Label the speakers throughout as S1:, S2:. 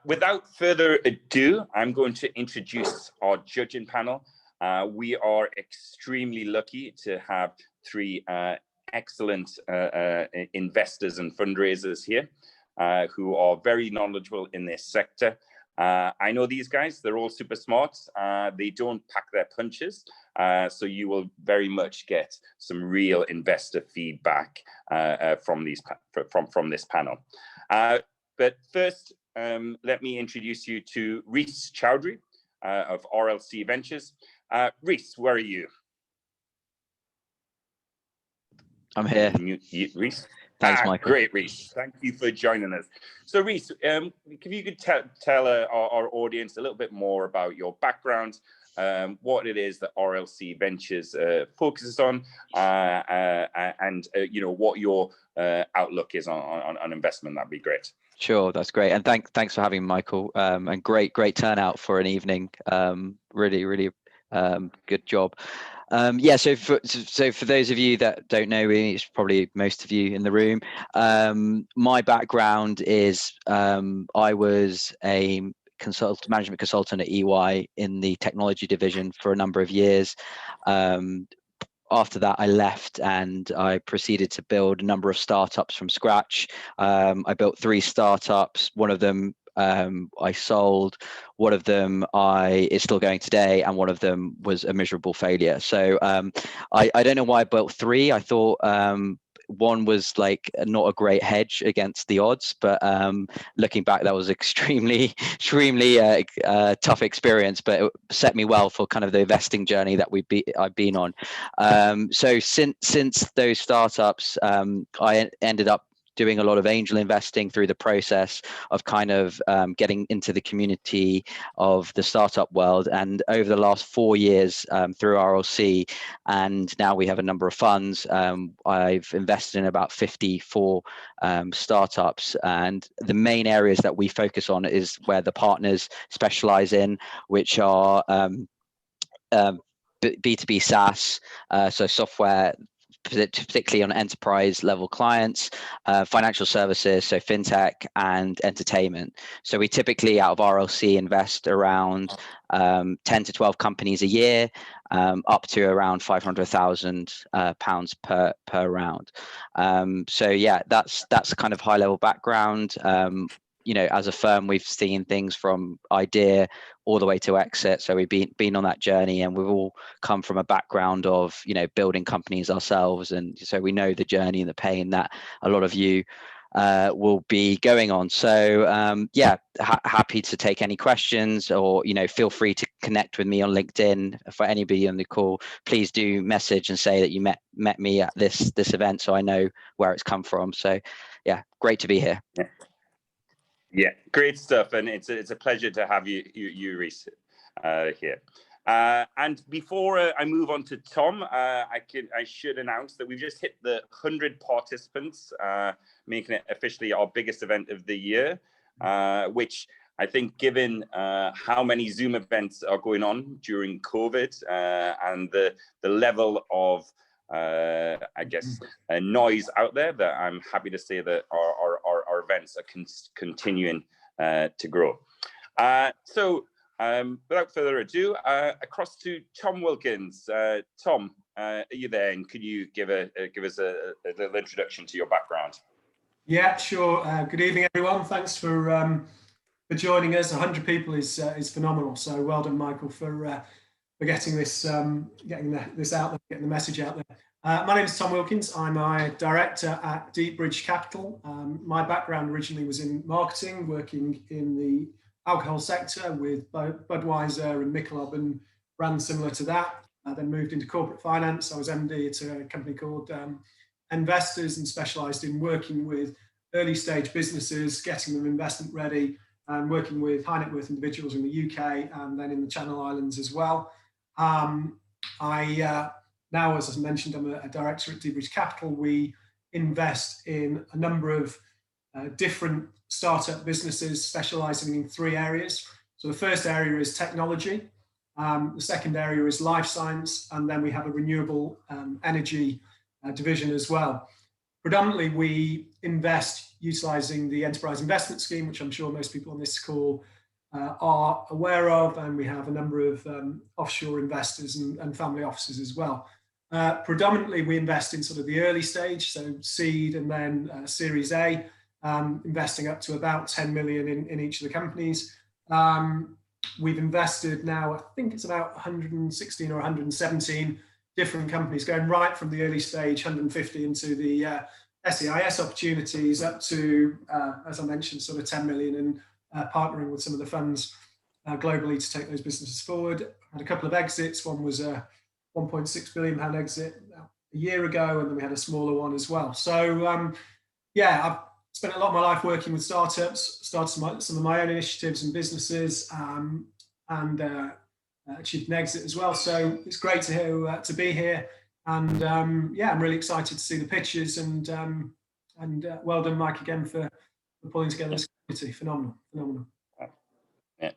S1: Without further ado, I'm going to introduce our judging panel. We are extremely lucky to have three excellent investors and fundraisers here who are very knowledgeable in this sector. I know these guys, they're all super smart. They don't pack their punches. So you will very much get some real investor feedback from this panel. But first, let me introduce you to Reese Chowdhury of RLC Ventures. Reese, where are you?
S2: I'm here.
S1: Reese?
S2: Thanks, Michael.
S1: Great, Reese. Thank you for joining us. So, Reese, if you could tell our audience a little bit more about your background, what it is that RLC Ventures focuses on, and what your outlook is on investment, that'd be great.
S2: Sure, that's great, and thanks for having me, Michael. And great turnout for an evening. Really good job. So for those of you that don't know me, it's probably most of you in the room. My background is I was a management consultant at EY in the technology division for a number of years. After that, I left and I proceeded to build a number of startups from scratch. I built 3 startups. One of them I sold, one of them is still going today, and one of them was a miserable failure. So I don't know why I built 3. I thought one was like not a great hedge against the odds, but looking back, that was extremely tough experience, but it set me well for kind of the investing journey that I've been on. So since those startups, I ended up doing a lot of angel investing through the process of kind of getting into the community of the startup world. And over the last 4 years through RLC, and now we have a number of funds, I've invested in about 54 startups. And the main areas that we focus on is where the partners specialize in, which are B2B SaaS, so software, particularly on enterprise level clients, financial services, so fintech, and entertainment. So we typically out of RLC invest around 10 to 12 companies a year, up to around £500,000 per round. So yeah, that's kind of high level background. As a firm, we've seen things from idea all the way to exit. So we've been on that journey, and we've all come from a background of, building companies ourselves. And so we know the journey and the pain that a lot of you will be going on. So happy to take any questions, or, feel free to connect with me on LinkedIn. For anybody on the call, please do message and say that you met me at this event, so I know where it's come from. So yeah, great to be here.
S1: Yeah, great stuff, and it's a pleasure to have you Reese, here. And before I move on to Tom, I should announce that we've just hit the 100 participants, making it officially our biggest event of the year, which I think, given how many Zoom events are going on during COVID, and the level of noise out there, that I'm happy to say that our events are continuing to grow. So without further ado, across to Tom Wilkins. Tom, are you there? And could you give us a little introduction to your background?
S3: Yeah, sure. Good evening, everyone. Thanks for joining us. 100 people is phenomenal. So well done, Michael, for getting this this out there, getting the message out there. My name is Tom Wilkins. I'm a director at Deepbridge Capital. My background originally was in marketing, working in the alcohol sector with Budweiser and Michelob and brands similar to that. I then moved into corporate finance. I was MD at a company called Investors, and specialised in working with early stage businesses, getting them investment ready, and working with high net worth individuals in the UK and then in the Channel Islands as well. Now, as I mentioned, I'm a director at Deepbridge Capital. We invest in a number of different startup businesses, specialising in 3 areas. So the first area is technology. The second area is life science, and then we have a renewable energy division as well. Predominantly, we invest utilising the Enterprise Investment Scheme, which I'm sure most people on this call are aware of, and we have a number of offshore investors and family offices as well. Predominantly, we invest in sort of the early stage, so seed and then Series A, investing up to about 10 million in each of the companies. We've invested now, I think it's about 116 or 117 different companies, going right from the early stage, 150 into the SEIS opportunities up to, as I mentioned, sort of 10 million, and partnering with some of the funds globally to take those businesses forward. Had a couple of exits. One was a 1.6 billion pound exit a year ago, and then we had a smaller one as well. So yeah, I've spent a lot of my life working with startups, started some of my own initiatives and businesses, and achieved an exit as well. So it's great to be here, and yeah, I'm really excited to see the pictures, and well done, Mike, again for pulling together this community. Phenomenal.
S1: Yeah,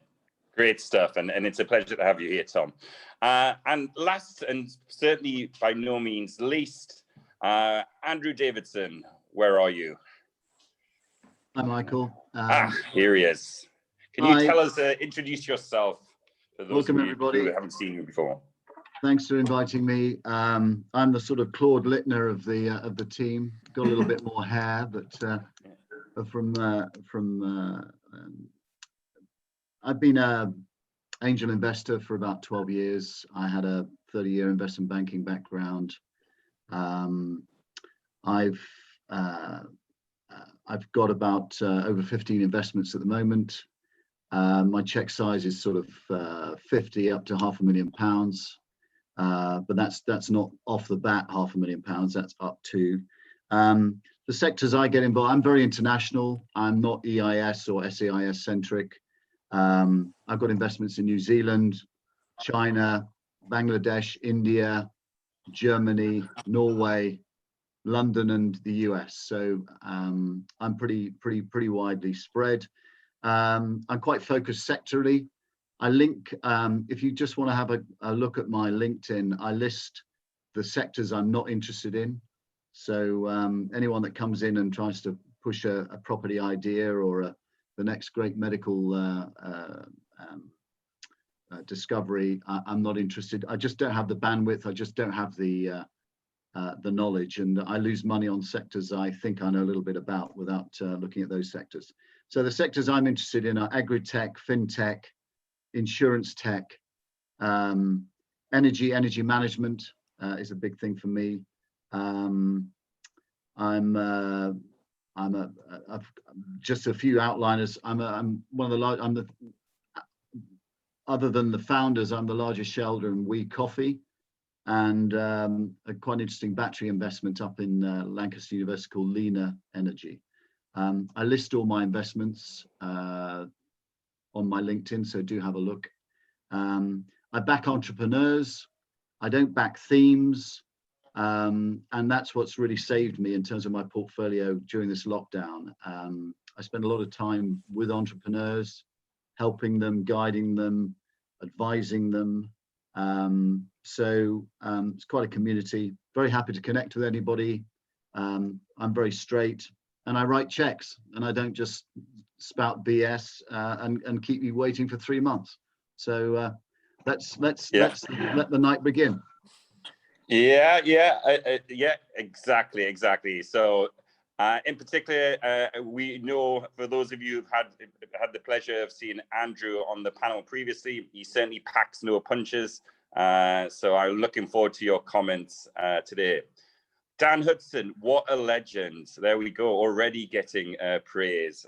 S1: great stuff, and it's a pleasure to have you here, Tom. And last, and certainly by no means least, Andrew Davidson, where are you?
S4: Hi, Michael.
S1: Here he is. Can you tell us, introduce yourself for those
S4: Welcome,
S1: of you
S4: everybody.
S1: who haven't seen you before?
S4: Thanks for inviting me. I'm the sort of Claude Littner of the team. Got a little bit more hair, but I've been an angel investor for about 12 years. I had a 30-year investment banking background. I've got about over 15 investments at the moment. My check size is sort of 50 up to £500,000, but that's not off the bat £500,000. That's up to the sectors I get involved. I'm very international. I'm not EIS or SEIS centric. I've got investments in New Zealand, China, Bangladesh, India, Germany, Norway, London, and the US. So I'm pretty widely spread. I'm quite focused sectorally. I link, if you just want to have a look at my LinkedIn, I list the sectors I'm not interested in. So anyone that comes in and tries to push a property idea or the next great medical discovery, I'm not interested. I just don't have the bandwidth. I just don't have the knowledge, and I lose money on sectors I think I know a little bit about without looking at those sectors. So the sectors I'm interested in are agri-tech, fintech, insurance tech, energy management is a big thing for me. I've just a few outliners. I'm one of the other than the founders, I'm the largest shareholder in We Coffee, and a quite interesting battery investment up in Lancaster University called Lena Energy. I list all my investments on my LinkedIn, so do have a look. I back entrepreneurs. I don't back themes, and that's what's really saved me in terms of my portfolio during this lockdown. I spend a lot of time with entrepreneurs, helping them, guiding them, advising them. So it's quite a community. Very happy to connect with anybody. I'm very straight, and I write checks, and I don't just spout BS and keep you waiting for 3 months. So let's let the night begin. Yeah,
S1: exactly. So in particular, we know, for those of you who've had the pleasure of seeing Andrew on the panel previously, he certainly packs no punches. So I'm looking forward to your comments today. Dan Hudson, what a legend. There we go, already getting praise.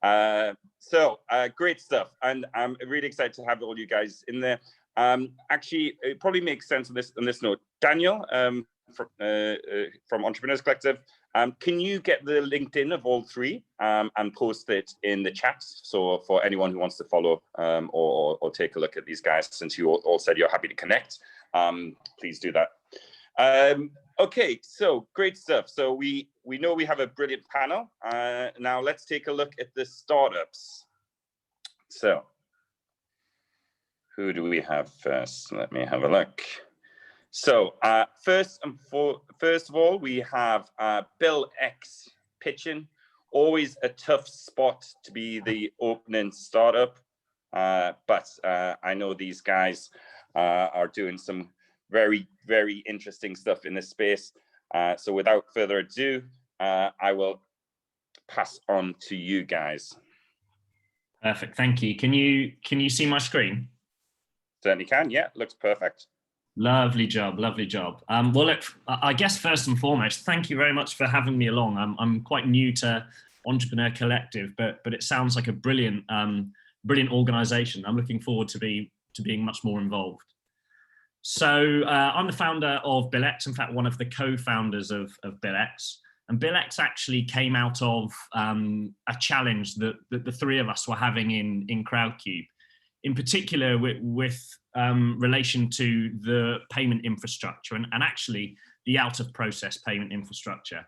S1: So great stuff. And I'm really excited to have all you guys in there. Actually, it probably makes sense on this note. Daniel from Entrepreneurs Collective, can you get the LinkedIn of all three and post it in the chat? So for anyone who wants to follow or take a look at these guys, since you all said you're happy to connect, please do that. Okay, so great stuff. So we know we have a brilliant panel. Now let's take a look at the startups. So who do we have first? Let me have a look. So first of all, we have Bill X. pitching. Always a tough spot to be the opening startup, but I know these guys are doing some very, very interesting stuff in this space. So without further ado, I will pass on to you guys.
S5: Perfect, thank you. Can you see my screen?
S1: Certainly can, yeah, looks perfect.
S5: Lovely job, lovely job. Well, look, I guess first and foremost, thank you very much for having me along. I'm quite new to Entrepreneur Collective, but it sounds like a brilliant organization. I'm looking forward to being much more involved. So I'm the founder of BillX, in fact, one of the co-founders of BillX. And BillX actually came out of a challenge that the three of us were having in Crowdcube, in particular with relation to the payment infrastructure and actually the out-of-process payment infrastructure.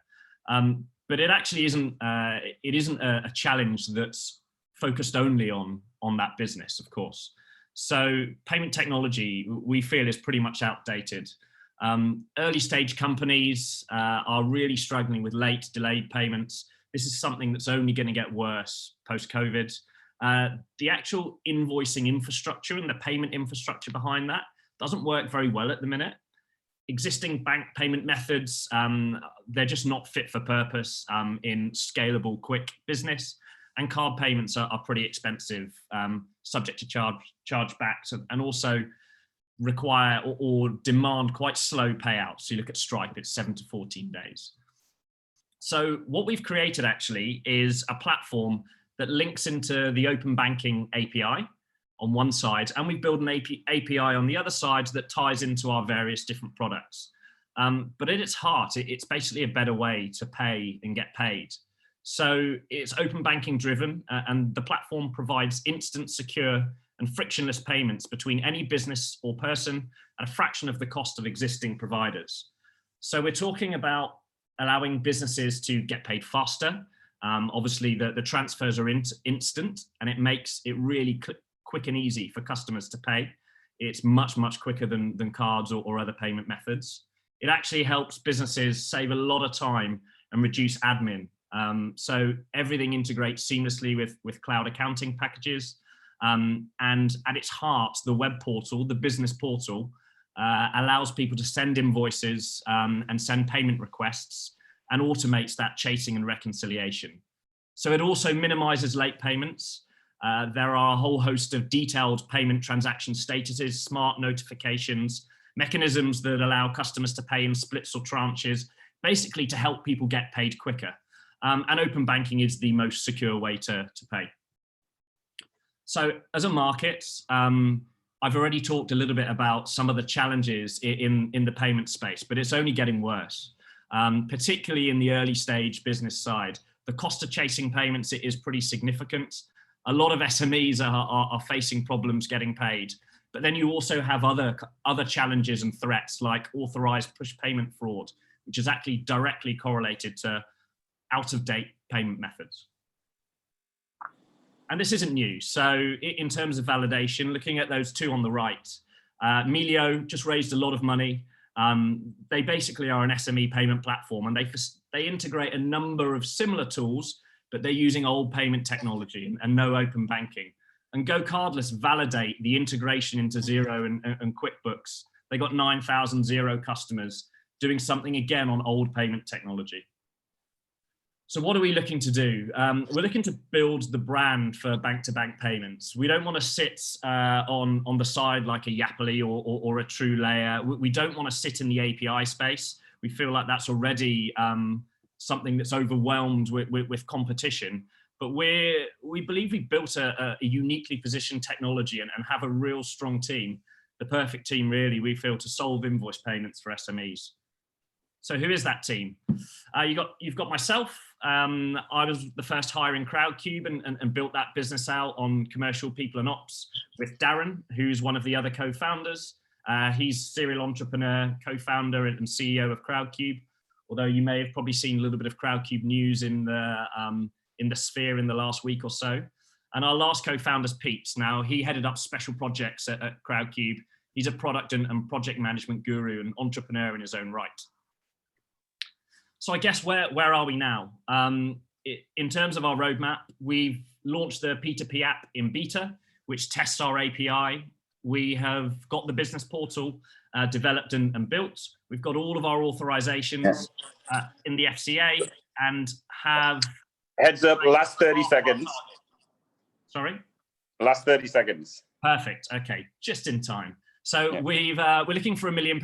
S5: But it actually isn't a challenge that's focused only on that business, of course. So payment technology, we feel, is pretty much outdated. Early stage companies are really struggling with late, delayed payments. This is something that's only going to get worse post-COVID. The actual invoicing infrastructure and the payment infrastructure behind that doesn't work very well at the minute. Existing bank payment methods, they're just not fit for purpose in scalable, quick business. And card payments are pretty expensive, subject to chargebacks, and also require or demand quite slow payouts. So you look at Stripe, it's 7 to 14 days. So what we've created actually is a platform that links into the open banking API on one side, and we've built an API on the other side that ties into our various different products. But at its heart, it's basically a better way to pay and get paid. So it's open banking driven, and the platform provides instant, secure, and frictionless payments between any business or person at a fraction of the cost of existing providers. So we're talking about allowing businesses to get paid faster. Obviously, the transfers are instant, and it makes it really quick and easy for customers to pay. It's much, much quicker than cards or other payment methods. It actually helps businesses save a lot of time and reduce admin. So everything integrates seamlessly with cloud accounting packages. And at its heart, the web portal, the business portal, allows people to send invoices and send payment requests, and automates that chasing and reconciliation. So it also minimizes late payments. There are a whole host of detailed payment transaction statuses, smart notifications, mechanisms that allow customers to pay in splits or tranches, basically to help people get paid quicker. And open banking is the most secure way to pay. So as a market, I've already talked a little bit about some of the challenges in the payment space, but it's only getting worse. Particularly in the early stage business side, the cost of chasing payments is pretty significant. A lot of SMEs are facing problems getting paid, but then you also have other challenges and threats like authorized push payment fraud, which is actually directly correlated to out-of-date payment methods. And this isn't new. So in terms of validation, looking at those two on the right, Melio just raised a lot of money. They basically are an SME payment platform, and they integrate a number of similar tools, but they're using old payment technology and no open banking. And Go Cardless validate the integration into Xero and QuickBooks. They got 9,000 Xero customers doing something again on old payment technology. So what are we looking to do? We're looking to build the brand for bank-to-bank payments. We don't want to sit on the side like a Yapily or a TrueLayer. We don't want to sit in the API space. We feel like that's already something that's overwhelmed with competition. But we believe we've built a uniquely positioned technology and have a real strong team, the perfect team really, we feel, to solve invoice payments for SMEs. So who is that team? You've got myself. I was the first hire in Crowdcube and built that business out on commercial people and ops with Darren, who's one of the other co-founders. He's serial entrepreneur, co-founder and CEO of Crowdcube, although you may have probably seen a little bit of Crowdcube news in the sphere in the last week or so. And our last co-founder's Pete. Now, he headed up special projects at Crowdcube. He's a product and project management guru and entrepreneur in his own right. So I guess where are we now? In terms of our roadmap, we've launched the P2P app in beta, which tests our API. We have got the business portal developed and built. We've got all of our authorizations in the FCA and have...
S1: Heads up, last 30 seconds.
S5: Sorry?
S1: Last 30 seconds.
S5: Perfect. Okay, just in time. So we're looking for £1 million,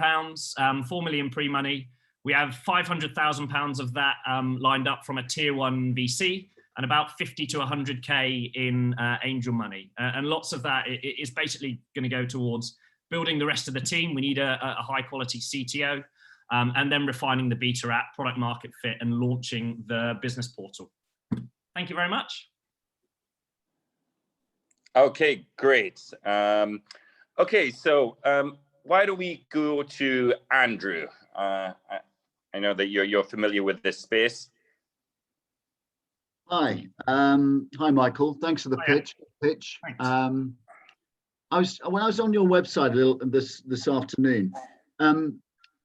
S5: 4 million pre-money. We have £500,000 of that lined up from a tier 1 VC, and about 50 to 100K in angel money. And lots of that is basically going to go towards building the rest of the team. We need a high quality CTO, and then refining the beta app, product market fit, and launching the business portal. Thank you very much. Okay, great.
S1: Okay, so why don't we go to Andrew? I know that you're familiar with this space.
S4: Hi, hi, Michael. Thanks for the pitch. When I was on your website this afternoon,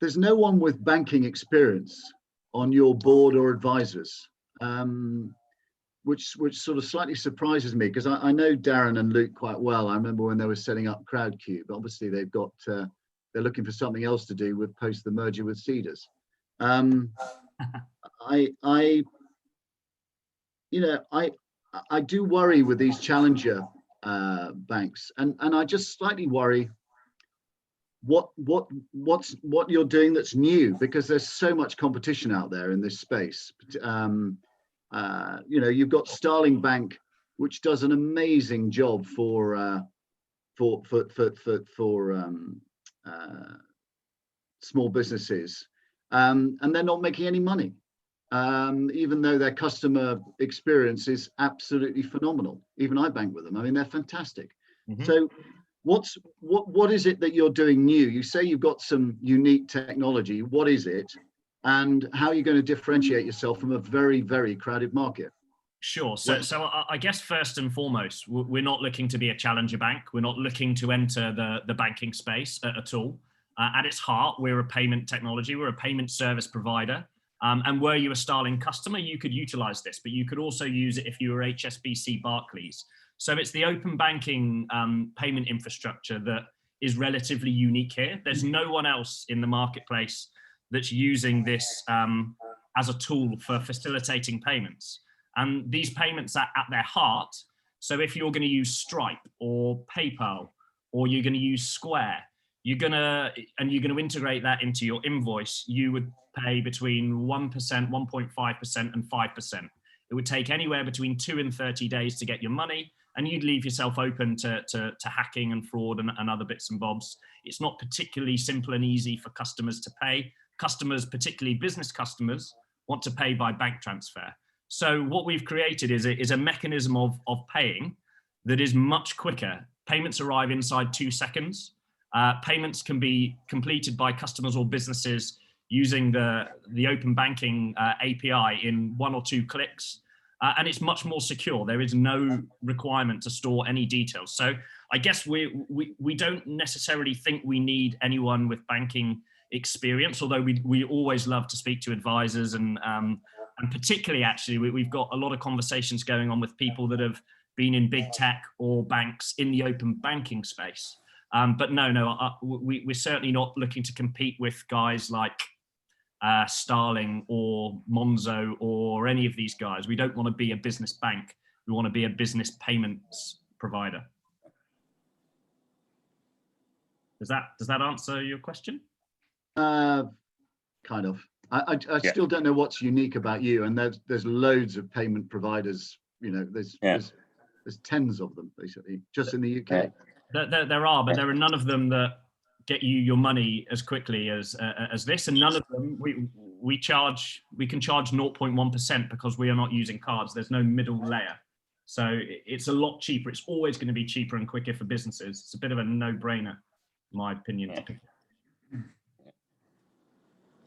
S4: there's no one with banking experience on your board or advisors, which sort of slightly surprises me, because I know Darren and Luke quite well. I remember when they were setting up Crowdcube. Obviously, they've got they're looking for something else to do with post the merger with Cedars. I do worry with these challenger banks, and I just slightly worry what you're doing that's new, because there's so much competition out there in this space. You've got Starling Bank, which does an amazing job for small businesses, and they're not making any money, even though their customer experience is absolutely phenomenal. Even I bank with them. I mean, they're fantastic. Mm-hmm. So what is it that you're doing new? You say you've got some unique technology. What is it? And how are you going to differentiate yourself from a very, very crowded market?
S5: Sure. So I guess first and foremost, we're not looking to be a challenger bank. We're not looking to enter the banking space at all. At its heart, we're a payment technology. We're a payment service provider. And were you a Starling customer, you could utilize this, but you could also use it if you were HSBC Barclays. So it's the open banking payment infrastructure that is relatively unique here. There's no one else in the marketplace that's using this as a tool for facilitating payments. And these payments are at their heart. So if you're going to use Stripe or PayPal, or you're going to use Square, you're going to integrate that into your invoice, you would pay between 1%, 1.5%, and 5%. It would take anywhere between 2 and 30 days to get your money, and you'd leave yourself open to hacking and fraud and other bits and bobs. It's not particularly simple and easy for customers to pay. Customers, particularly business customers, want to pay by bank transfer. So what we've created is a mechanism of paying that is much quicker. Payments arrive inside 2 seconds. Payments can be completed by customers or businesses using the open banking API in 1 or 2 clicks. And it's much more secure. There is no requirement to store any details. So I guess we don't necessarily think we need anyone with banking experience, although we always love to speak to advisors, and particularly actually we've got a lot of conversations going on with people that have been in big tech or banks in the open banking space. But we're certainly not looking to compete with guys like Starling or Monzo or any of these guys. We don't want to be a business bank. We want to be a business payments provider. Does that answer your question?
S4: Kind of. I still don't know what's unique about you. And there's loads of payment providers. There's tens of them basically just in the UK.
S5: There are, but there are none of them that get you your money as quickly as this, and none of them we can charge 0.1% because we are not using cards. There's no middle layer, so it's a lot cheaper. It's always going to be cheaper and quicker for businesses. It's a bit of a no-brainer, in my opinion.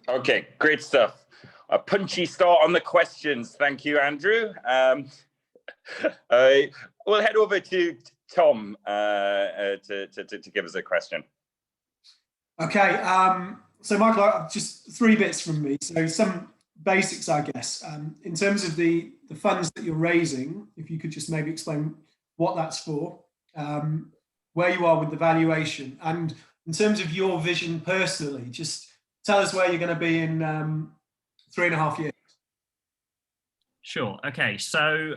S1: Okay, great stuff. A punchy start on the questions. Thank you, Andrew. We'll head over to Tom to give us a question.
S3: Okay, so Michael, just 3 bits from me. So some basics, I guess. In terms of the funds that you're raising, if you could just maybe explain what that's for, where you are with the valuation, and in terms of your vision personally, just tell us where you're going to be in 3.5 years.
S5: Sure. Okay. So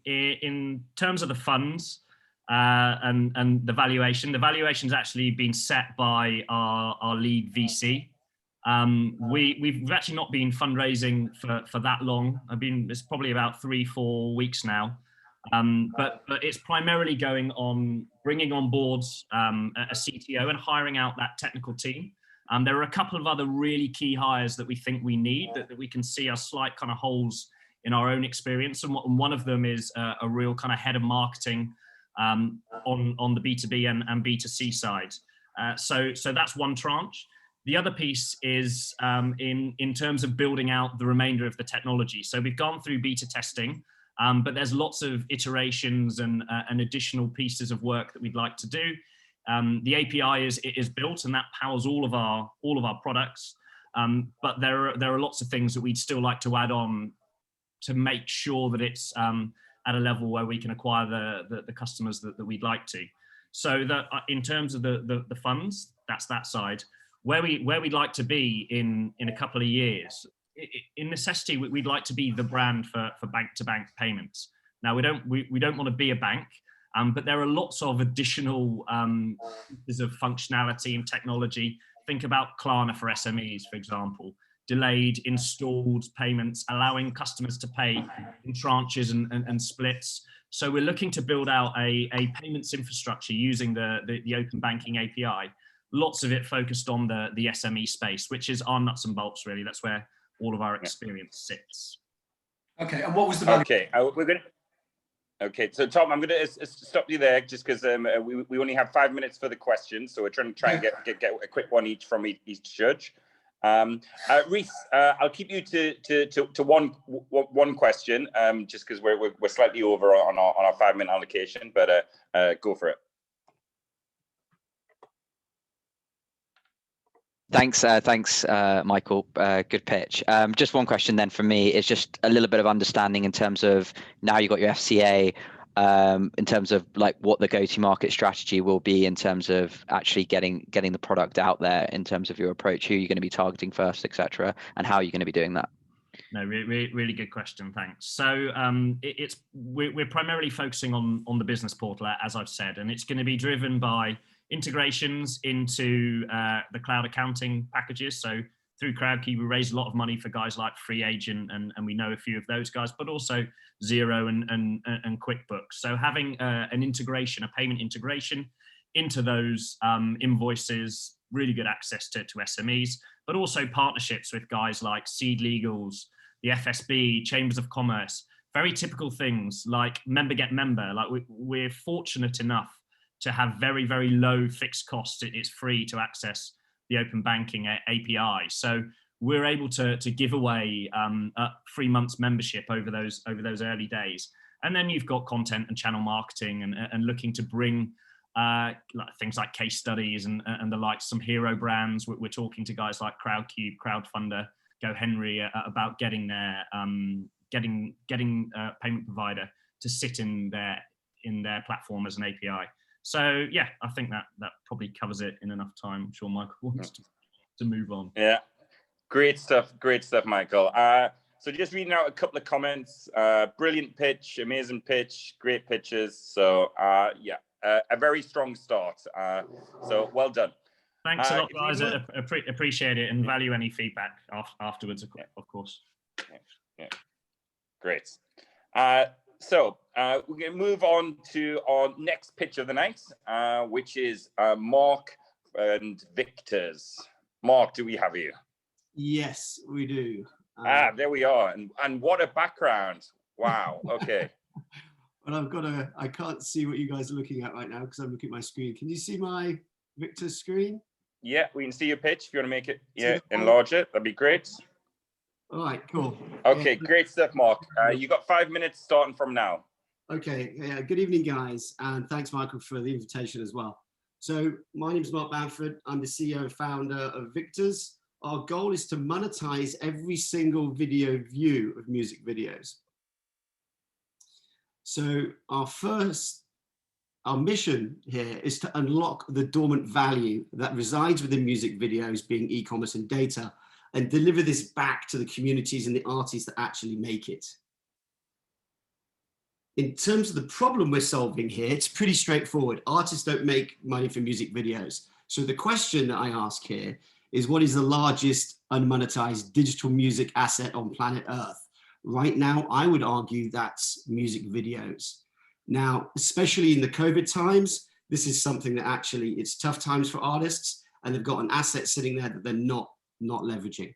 S5: in terms of the funds and the valuation's actually been set by our lead VC. We've actually not been fundraising for that long. It's probably about 3-4 weeks now. But it's primarily going on bringing on board a CTO and hiring out that technical team. There are a couple of other really key hires that we think we need that we can see are slight kind of holes in our own experience, and one of them is a real kind of head of marketing on the B2B and B2C side. So that's one tranche. The other piece is in terms of building out the remainder of the technology. So we've gone through beta testing, but there's lots of iterations and additional pieces of work that we'd like to do. The API is built, and that powers all of our products. But there are lots of things that we'd still like to add on to make sure that it's at a level where we can acquire the customers that we'd like to. So that in terms of the funds, that's that side. Where we'd like to be in a couple of years, in necessity, we'd like to be the brand for bank-to-bank payments. Now we don't want to be a bank, but there are lots of additional pieces of functionality and technology. Think about Klarna for SMEs, for example. Delayed installed payments, allowing customers to pay in tranches and splits. So we're looking to build out a payments infrastructure using the open banking API. Lots of it focused on the SME space, which is our nuts and bolts, really. That's where all of our experience sits.
S3: Okay, and what was the value?
S1: Okay, so Tom, I'm going to stop you there just because we only have 5 minutes for the questions, so we're trying to get a quick one each from each judge. Reese, I'll keep you to one question, just because we're slightly over on our 5-minute allocation, but go for it.
S2: Thanks, Michael. Good pitch. Just one question then from me is just a little bit of understanding in terms of now you've got your FCA, in terms of like what the go-to-market strategy will be in terms of actually getting the product out there, in terms of your approach, who you're going to be targeting first, etc., and how you're going to be doing that.
S5: No, really good question. Thanks. So we're primarily focusing on the business portal, as I've said, and it's going to be driven by integrations into the cloud accounting packages. So through CrowdKey, we raised a lot of money for guys like FreeAgent, and we know a few of those guys, but also Xero and QuickBooks. So having an integration, a payment integration into those invoices, really good access to SMEs, but also partnerships with guys like Seed Legals, the FSB, Chambers of Commerce, very typical things like member get member. Like we're fortunate enough to have very, very low fixed costs. It's free to access the open banking API. So we're able to give away a 3 months membership over those early days. And then you've got content and channel marketing and looking to bring things like case studies and the like, some hero brands. We're talking to guys like Crowdcube, Crowdfunder, GoHenry about getting their getting a payment provider to sit in their platform as an API. So yeah, I think that probably covers it in enough time. I'm sure Michael wants to move on.
S1: Yeah, great stuff, Michael. So just reading out a couple of comments. Brilliant pitch, amazing pitch, great pitches. So yeah, a very strong start. So well done.
S5: Thanks a lot, guys. I appreciate it and value any feedback afterwards, of course.
S1: Yeah. Great. So we're going to move on to our next pitch of the night, which is Mark and Victor's. Mark, do we have you?
S6: Yes, we do.
S1: There we are. And what a background. Wow. Okay.
S6: Well, I can't see what you guys are looking at right now because I'm looking at my screen. Can you see my Victor's screen?
S1: Yeah, we can see your pitch. If you want to make it, enlarge it, that'd be great.
S6: All right, cool.
S1: Okay, great stuff, Mark. You got 5 minutes starting from now.
S6: Okay, good evening, guys, and thanks, Michael, for the invitation as well. So my name is Mark Bamford. I'm the CEO and founder of Victor's. our goal is to monetize every single video view of music videos. So our mission here is to unlock the dormant value that resides within music videos, being e-commerce and data, and deliver this back to the communities and the artists that actually make it. In terms of the problem we're solving here, it's pretty straightforward. Artists don't make money from music videos. So the question that I ask here is, what is the largest unmonetized digital music asset on planet Earth? Right now, I would argue that's music videos. Now, especially in the COVID times, this is something that actually, it's tough times for artists, and they've got an asset sitting there that they're not leveraging.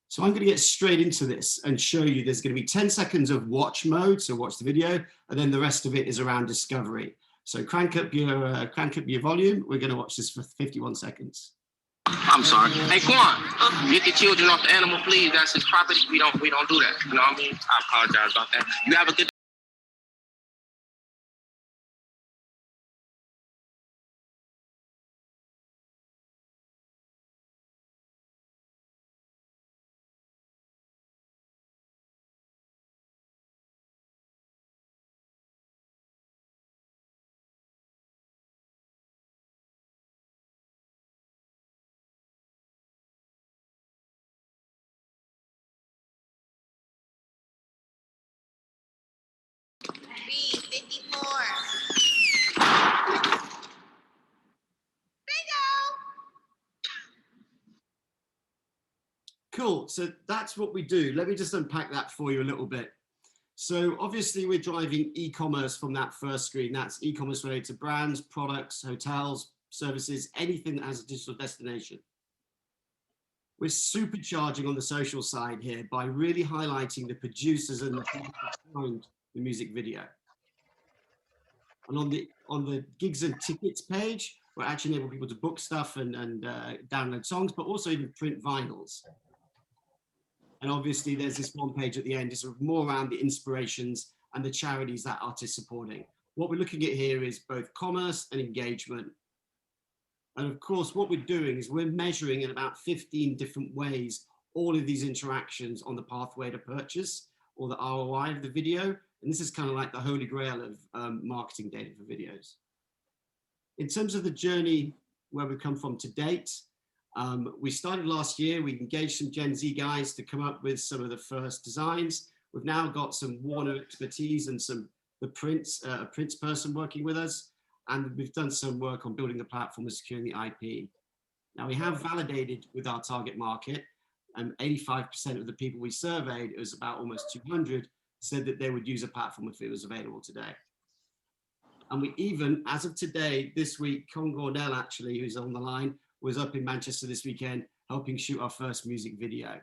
S6: So I'm going to get straight into this and show you there's going to be 10 seconds of watch mode, so watch the video, and then the rest of it is around discovery. So crank up your volume. We're going to watch this for 51 seconds.
S7: I'm sorry. Hey, Quan, get the children off the animal, please. That's his property. We don't do that. You know what I mean? I apologize about that. You have a good
S6: Cool, so that's what we do. Let me just unpack that for you a little bit. So obviously we're driving e-commerce from that first screen. That's e-commerce related to brands, products, hotels, services, anything that has a digital destination. We're supercharging on the social side here by really highlighting the producers and the people behind the music video. And on the gigs and tickets page, we're actually enabling people to book stuff and download songs, but also even print vinyls. And obviously there's this one page at the end, is sort of more around the inspirations and the charities that artists supporting. What we're looking at here is both commerce and engagement. And of course, what we're doing is we're measuring in about 15 different ways all of these interactions on the pathway to purchase, or the ROI of the video. And this is kind of like the holy grail of marketing data for videos. In terms of the journey where we've come from to date, we started last year. We engaged some Gen Z guys to come up with some of the first designs. We've now got some Warner expertise and a prints person working with us. And we've done some work on building the platform and securing the IP. Now we have validated with our target market, and 85% of the people we surveyed, it was about almost 200, said that they would use a platform if it was available today. And we even, as of today, this week, Con Gornell actually, who's on the line, was up in Manchester this weekend, helping shoot our first music video.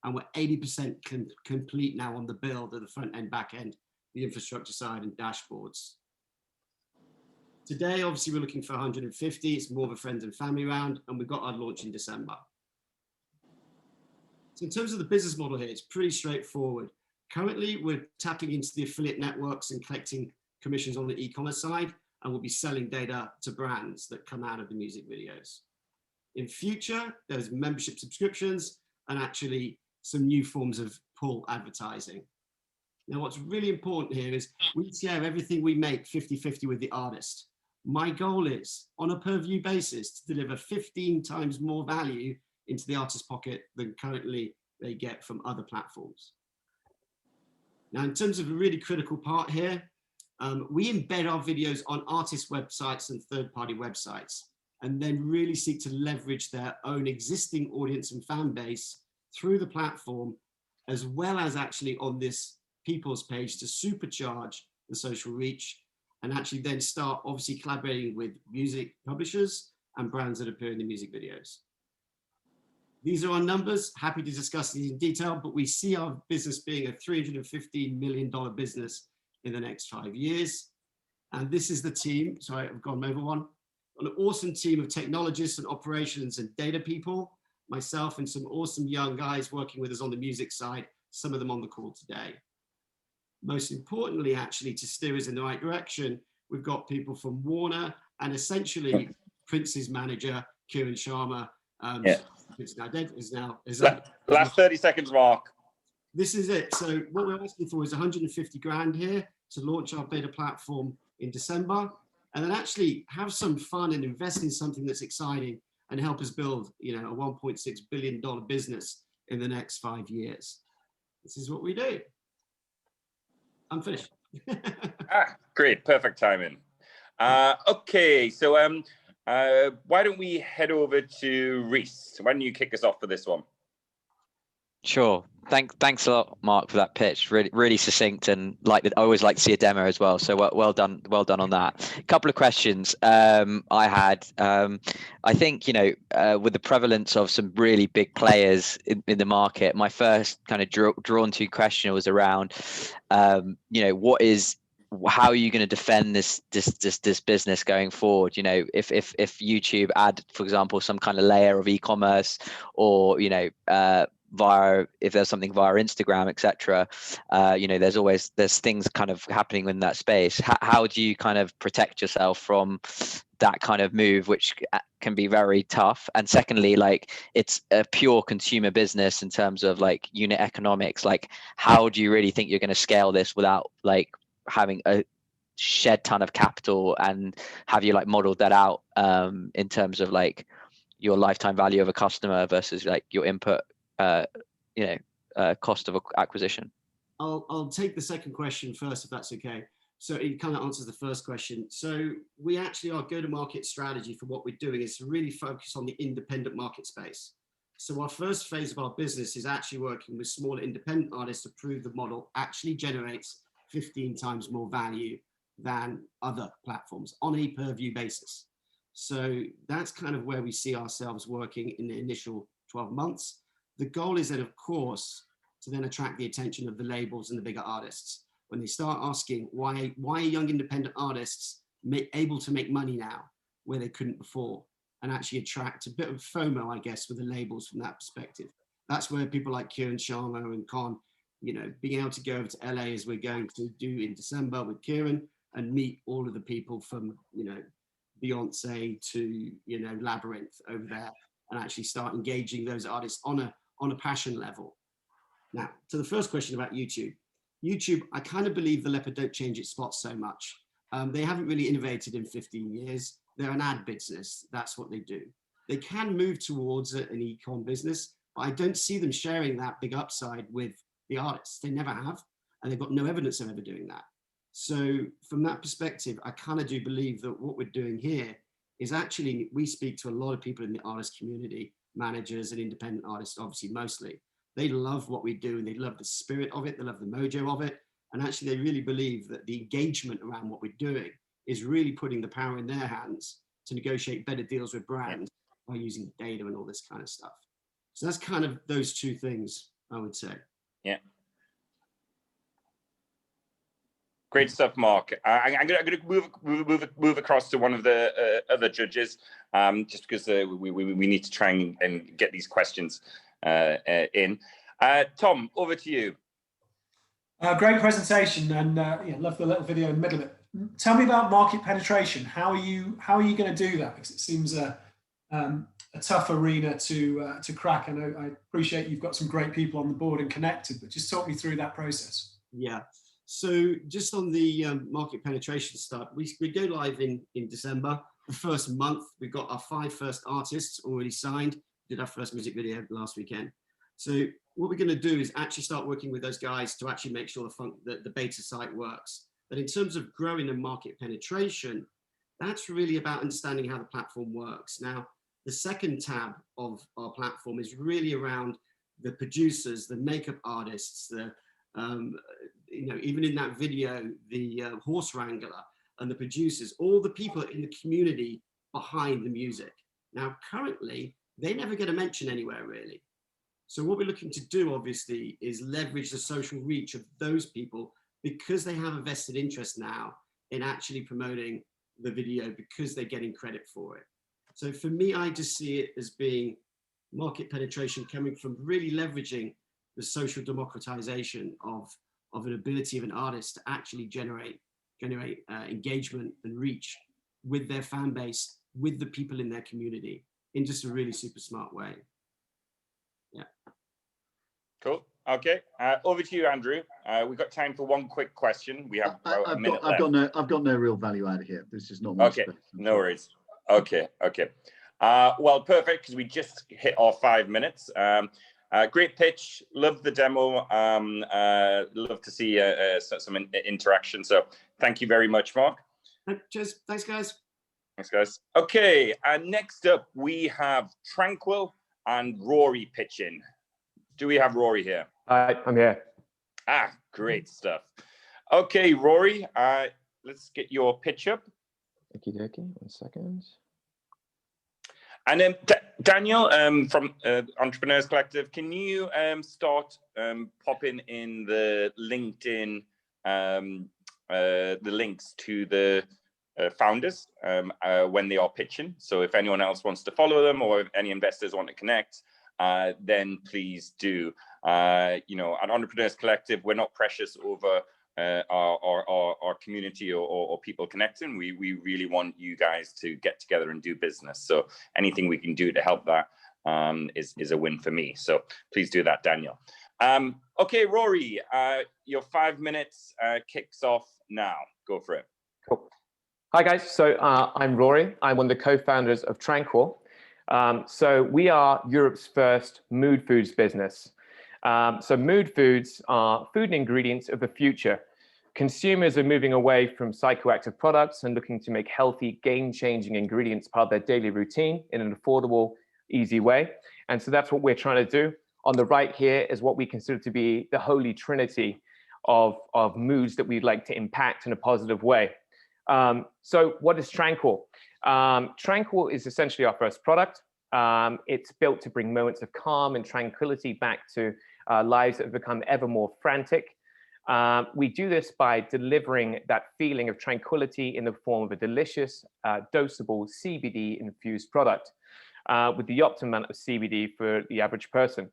S6: And we're 80% complete now on the build of the front end, back end, the infrastructure side and dashboards. Today, obviously, we're looking for 150. It's more of a friends and family round, and we've got our launch in December. So in terms of the business model here, it's pretty straightforward. Currently, we're tapping into the affiliate networks and collecting commissions on the e-commerce side, and we'll be selling data to brands that come out of the music videos. In future, there's membership subscriptions and actually some new forms of pull advertising. Now, what's really important here is we share everything we make 50-50 with the artist. My goal is, on a per view basis, to deliver 15 times more value into the artist's pocket than currently they get from other platforms. Now, in terms of a really critical part here, we embed our videos on artist websites and third-party websites, and then really seek to leverage their own existing audience and fan base through the platform, as well as actually on this people's page to supercharge the social reach, and actually then start obviously collaborating with music publishers and brands that appear in the music videos. These are our numbers. Happy to discuss these in detail, but we see our business being a $315 million business in the next 5 years. And this is the team. Sorry, I've gone over one. An awesome team of technologists and operations and data people, myself and some awesome young guys working with us on the music side, some of them on the call today. Most importantly, actually, to steer us in the right direction, we've got people from Warner and essentially Prince's manager, Kiran Sharma, It's now dead.
S1: Last 30 seconds, Mark.
S6: This is it. So what we're asking for is 150 grand here to launch our beta platform in December, and then actually have some fun and invest in something that's exciting and help us build, you know, a $1.6 billion business in the next 5 years. This is what we do. I'm finished.
S1: Great, perfect timing. Okay, so why don't we head over to Reese? Why don't you kick us off for this one?
S2: Sure. Thanks a lot, Mark, for that pitch. Really succinct, and I always like to see a demo as well. So well done on that. A couple of questions I had. I think, you know, with the prevalence of some really big players in the market, my first kind of drawn to question was around, you know, how are you going to defend this business going forward? You know, if YouTube add, for example, some kind of layer of e-commerce, or, you know, if there's something via Instagram, etc. You know, there's things kind of happening in that space. How do you kind of protect yourself from that kind of move, which can be very tough? And secondly, like, it's a pure consumer business in terms of like unit economics. Like, how do you really think you're going to scale this without like having a shed ton of capital? And have you like modeled that out in terms of like your lifetime value of a customer versus like your input cost of acquisition?
S6: I'll take the second question first, if that's okay. So it kind of answers the first question. So we actually, our go-to-market strategy for what we're doing is to really focus on the independent market space. So our first phase of our business is actually working with smaller independent artists to prove the model actually generates 15 times more value than other platforms on a per view basis. So that's kind of where we see ourselves working in the initial 12 months. The goal is then, of course, to then attract the attention of the labels and the bigger artists. When they start asking why are young independent artists able to make money now where they couldn't before, and actually attract a bit of FOMO, I guess, with the labels from that perspective. That's where people like Kieran Sharma and Con, you know, being able to go over to LA as we're going to do in December with Kieran, and meet all of the people from, you know, Beyonce to, you know, Labyrinth over there, and actually start engaging those artists on a passion level. Now, to the first question about YouTube. YouTube, I kind of believe the leopard don't change its spots so much. They haven't really innovated in 15 years. They're an ad business. That's what they do. They can move towards an e-com business, but I don't see them sharing that big upside with the artists. They never have, and they've got no evidence of ever doing that. So from that perspective, I kind of do believe that what we're doing here is actually, we speak to a lot of people in the artist community, managers and independent artists, obviously mostly. They love what we do, and they love the spirit of it. They love the mojo of it. And actually, they really believe that the engagement around what we're doing is really putting the power in their hands to negotiate better deals with brands by using data and all this kind of stuff. So that's kind of those two things, I would say.
S1: Yeah. Great stuff, Mark. I'm going to move across to one of the other judges, just because we need to try and get these questions in. Tom, over to you.
S3: Great presentation, and yeah, love the little video in the middle of it. Tell me about market penetration. How are you going to do that? Because it seems a tough arena to crack. I appreciate you've got some great people on the board and connected, but just talk me through that process.
S6: Yeah. So just on the market penetration start, we go live in December. The first month, we've got our 5 first artists already signed. Did our first music video last weekend. So what we're going to do is actually start working with those guys to actually make sure the beta site works. But in terms of growing the market penetration, that's really about understanding how the platform works. Now, the second tab of our platform is really around the producers, the makeup artists, you know, even in that video, the horse wrangler and the producers, all the people in the community behind the music. Now, currently, they never get a mention anywhere, really. So what we're looking to do, obviously, is leverage the social reach of those people, because they have a vested interest now in actually promoting the video, because they're getting credit for it. So for me, I just see it as being market penetration coming from really leveraging the social democratization of an ability of an artist to actually generate engagement and reach with their fan base, with the people in their community, in just a really super smart way. Yeah.
S1: Cool. Okay. Over to you, Andrew. We've got time for one quick question. We have about a minute left.
S4: I've got no real value out of here. This is not my
S1: okay.
S4: space.
S1: No worries. Okay. Okay. Well, perfect, because we just hit our 5 minutes. Great pitch. Love the demo. Love to see some interaction. So thank you very much, Mark.
S6: Cheers. Thanks, guys.
S1: Thanks, guys. Okay. Next up, we have Tranquil and Rory pitching. Do we have Rory here?
S8: Hi, I'm here.
S1: Great stuff. Okay, Rory, let's get your pitch up.
S8: Okie dokie, 1 second.
S1: And then Daniel from Entrepreneurs Collective, can you start popping in the LinkedIn, the links to the founders when they are pitching? So if anyone else wants to follow them, or if any investors want to connect, then please do. You know, at Entrepreneurs Collective, we're not precious over our community or people connecting. We really want you guys to get together and do business. So anything we can do to help that is a win for me. So please do that, Daniel. Okay, Rory, your 5 minutes kicks off now. Go for it.
S8: Cool. Hi, guys. So I'm Rory. I'm one of the co-founders of Tranquil. So we are Europe's first mood foods business. So mood foods are food and ingredients of the future. Consumers are moving away from psychoactive products and looking to make healthy, game-changing ingredients part of their daily routine in an affordable, easy way. And so that's what we're trying to do. On the right here is what we consider to be the holy trinity of moods that we'd like to impact in a positive way. So what is Tranquil? Tranquil is essentially our first product. It's built to bring moments of calm and tranquility back to lives that have become ever more frantic. We do this by delivering that feeling of tranquility in the form of a delicious, dosable CBD-infused product with the optimum amount of CBD for the average person.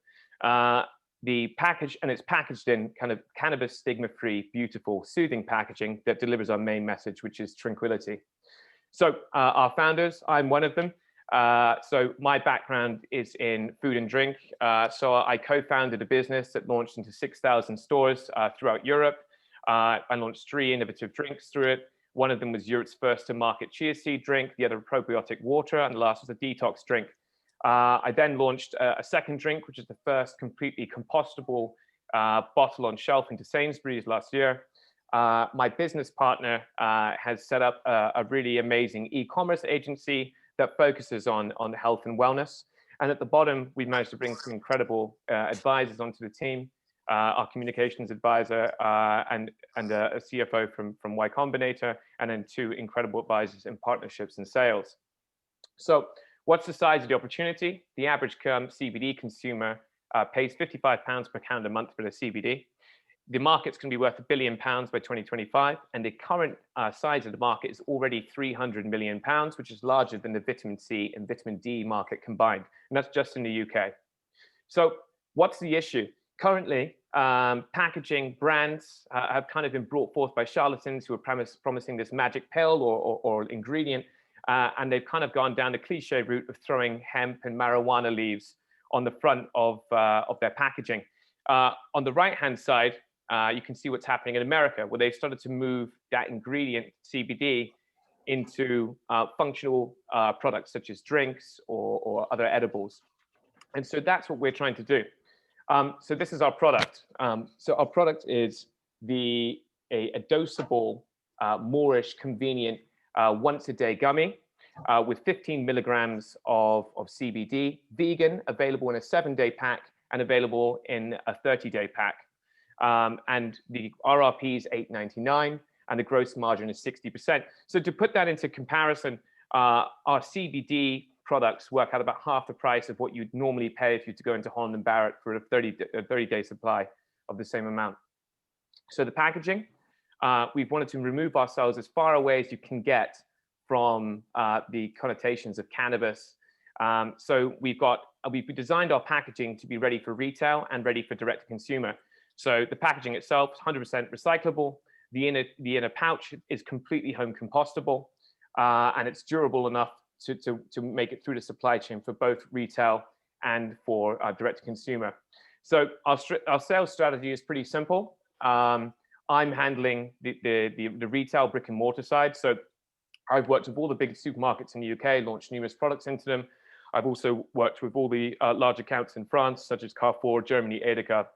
S8: The package, and it's packaged in kind of cannabis stigma-free, beautiful, soothing packaging that delivers our main message, which is tranquility. So our founders, I'm one of them. So my background is in food and drink. So I co-founded a business that launched into 6,000 stores throughout Europe. I launched 3 innovative drinks through it. One of them was Europe's first to market chia seed drink, the other probiotic water, and the last was a detox drink. I then launched a second drink, which is the first completely compostable bottle on shelf into Sainsbury's last year. My business partner has set up a really amazing e-commerce agency that focuses on health and wellness. And at the bottom, we've managed to bring some incredible advisors onto the team, our communications advisor and a CFO from Y Combinator, and then 2 incredible advisors in partnerships and sales. So what's the size of the opportunity? The average CBD consumer pays £55 per calendar month for their CBD. The market's going to be worth £1 billion by 2025, and the current size of the market is already £300 million, which is larger than the vitamin C and vitamin D market combined, and that's just in the UK. So what's the issue? Currently, packaging brands have kind of been brought forth by charlatans who are promising this magic pill or ingredient, and they've kind of gone down the cliche route of throwing hemp and marijuana leaves on the front of their packaging. On the right-hand side, you can see what's happening in America, where they've started to move that ingredient, CBD, into functional products such as drinks or other edibles. And so that's what we're trying to do. So this is our product. So our product is a dosable, moreish, convenient, once-a-day gummy with 15 milligrams of CBD, vegan, available in a 7-day pack and available in a 30-day pack. And the RRP is $8.99 and the gross margin is 60%. So to put that into comparison, our CBD products work out about half the price of what you'd normally pay if you were to go into Holland & Barrett for a 30-day supply of the same amount. So the packaging, we've wanted to remove ourselves as far away as you can get from the connotations of cannabis. So we've designed our packaging to be ready for retail and ready for direct to consumer. So the packaging itself is 100% recyclable. The inner pouch is completely home compostable, and it's durable enough to make it through the supply chain for both retail and for direct to consumer. So our sales strategy is pretty simple. I'm handling the retail brick and mortar side. So I've worked with all the big supermarkets in the UK, launched numerous products into them. I've also worked with all the large accounts in France, such as Carrefour, Germany, Edeka,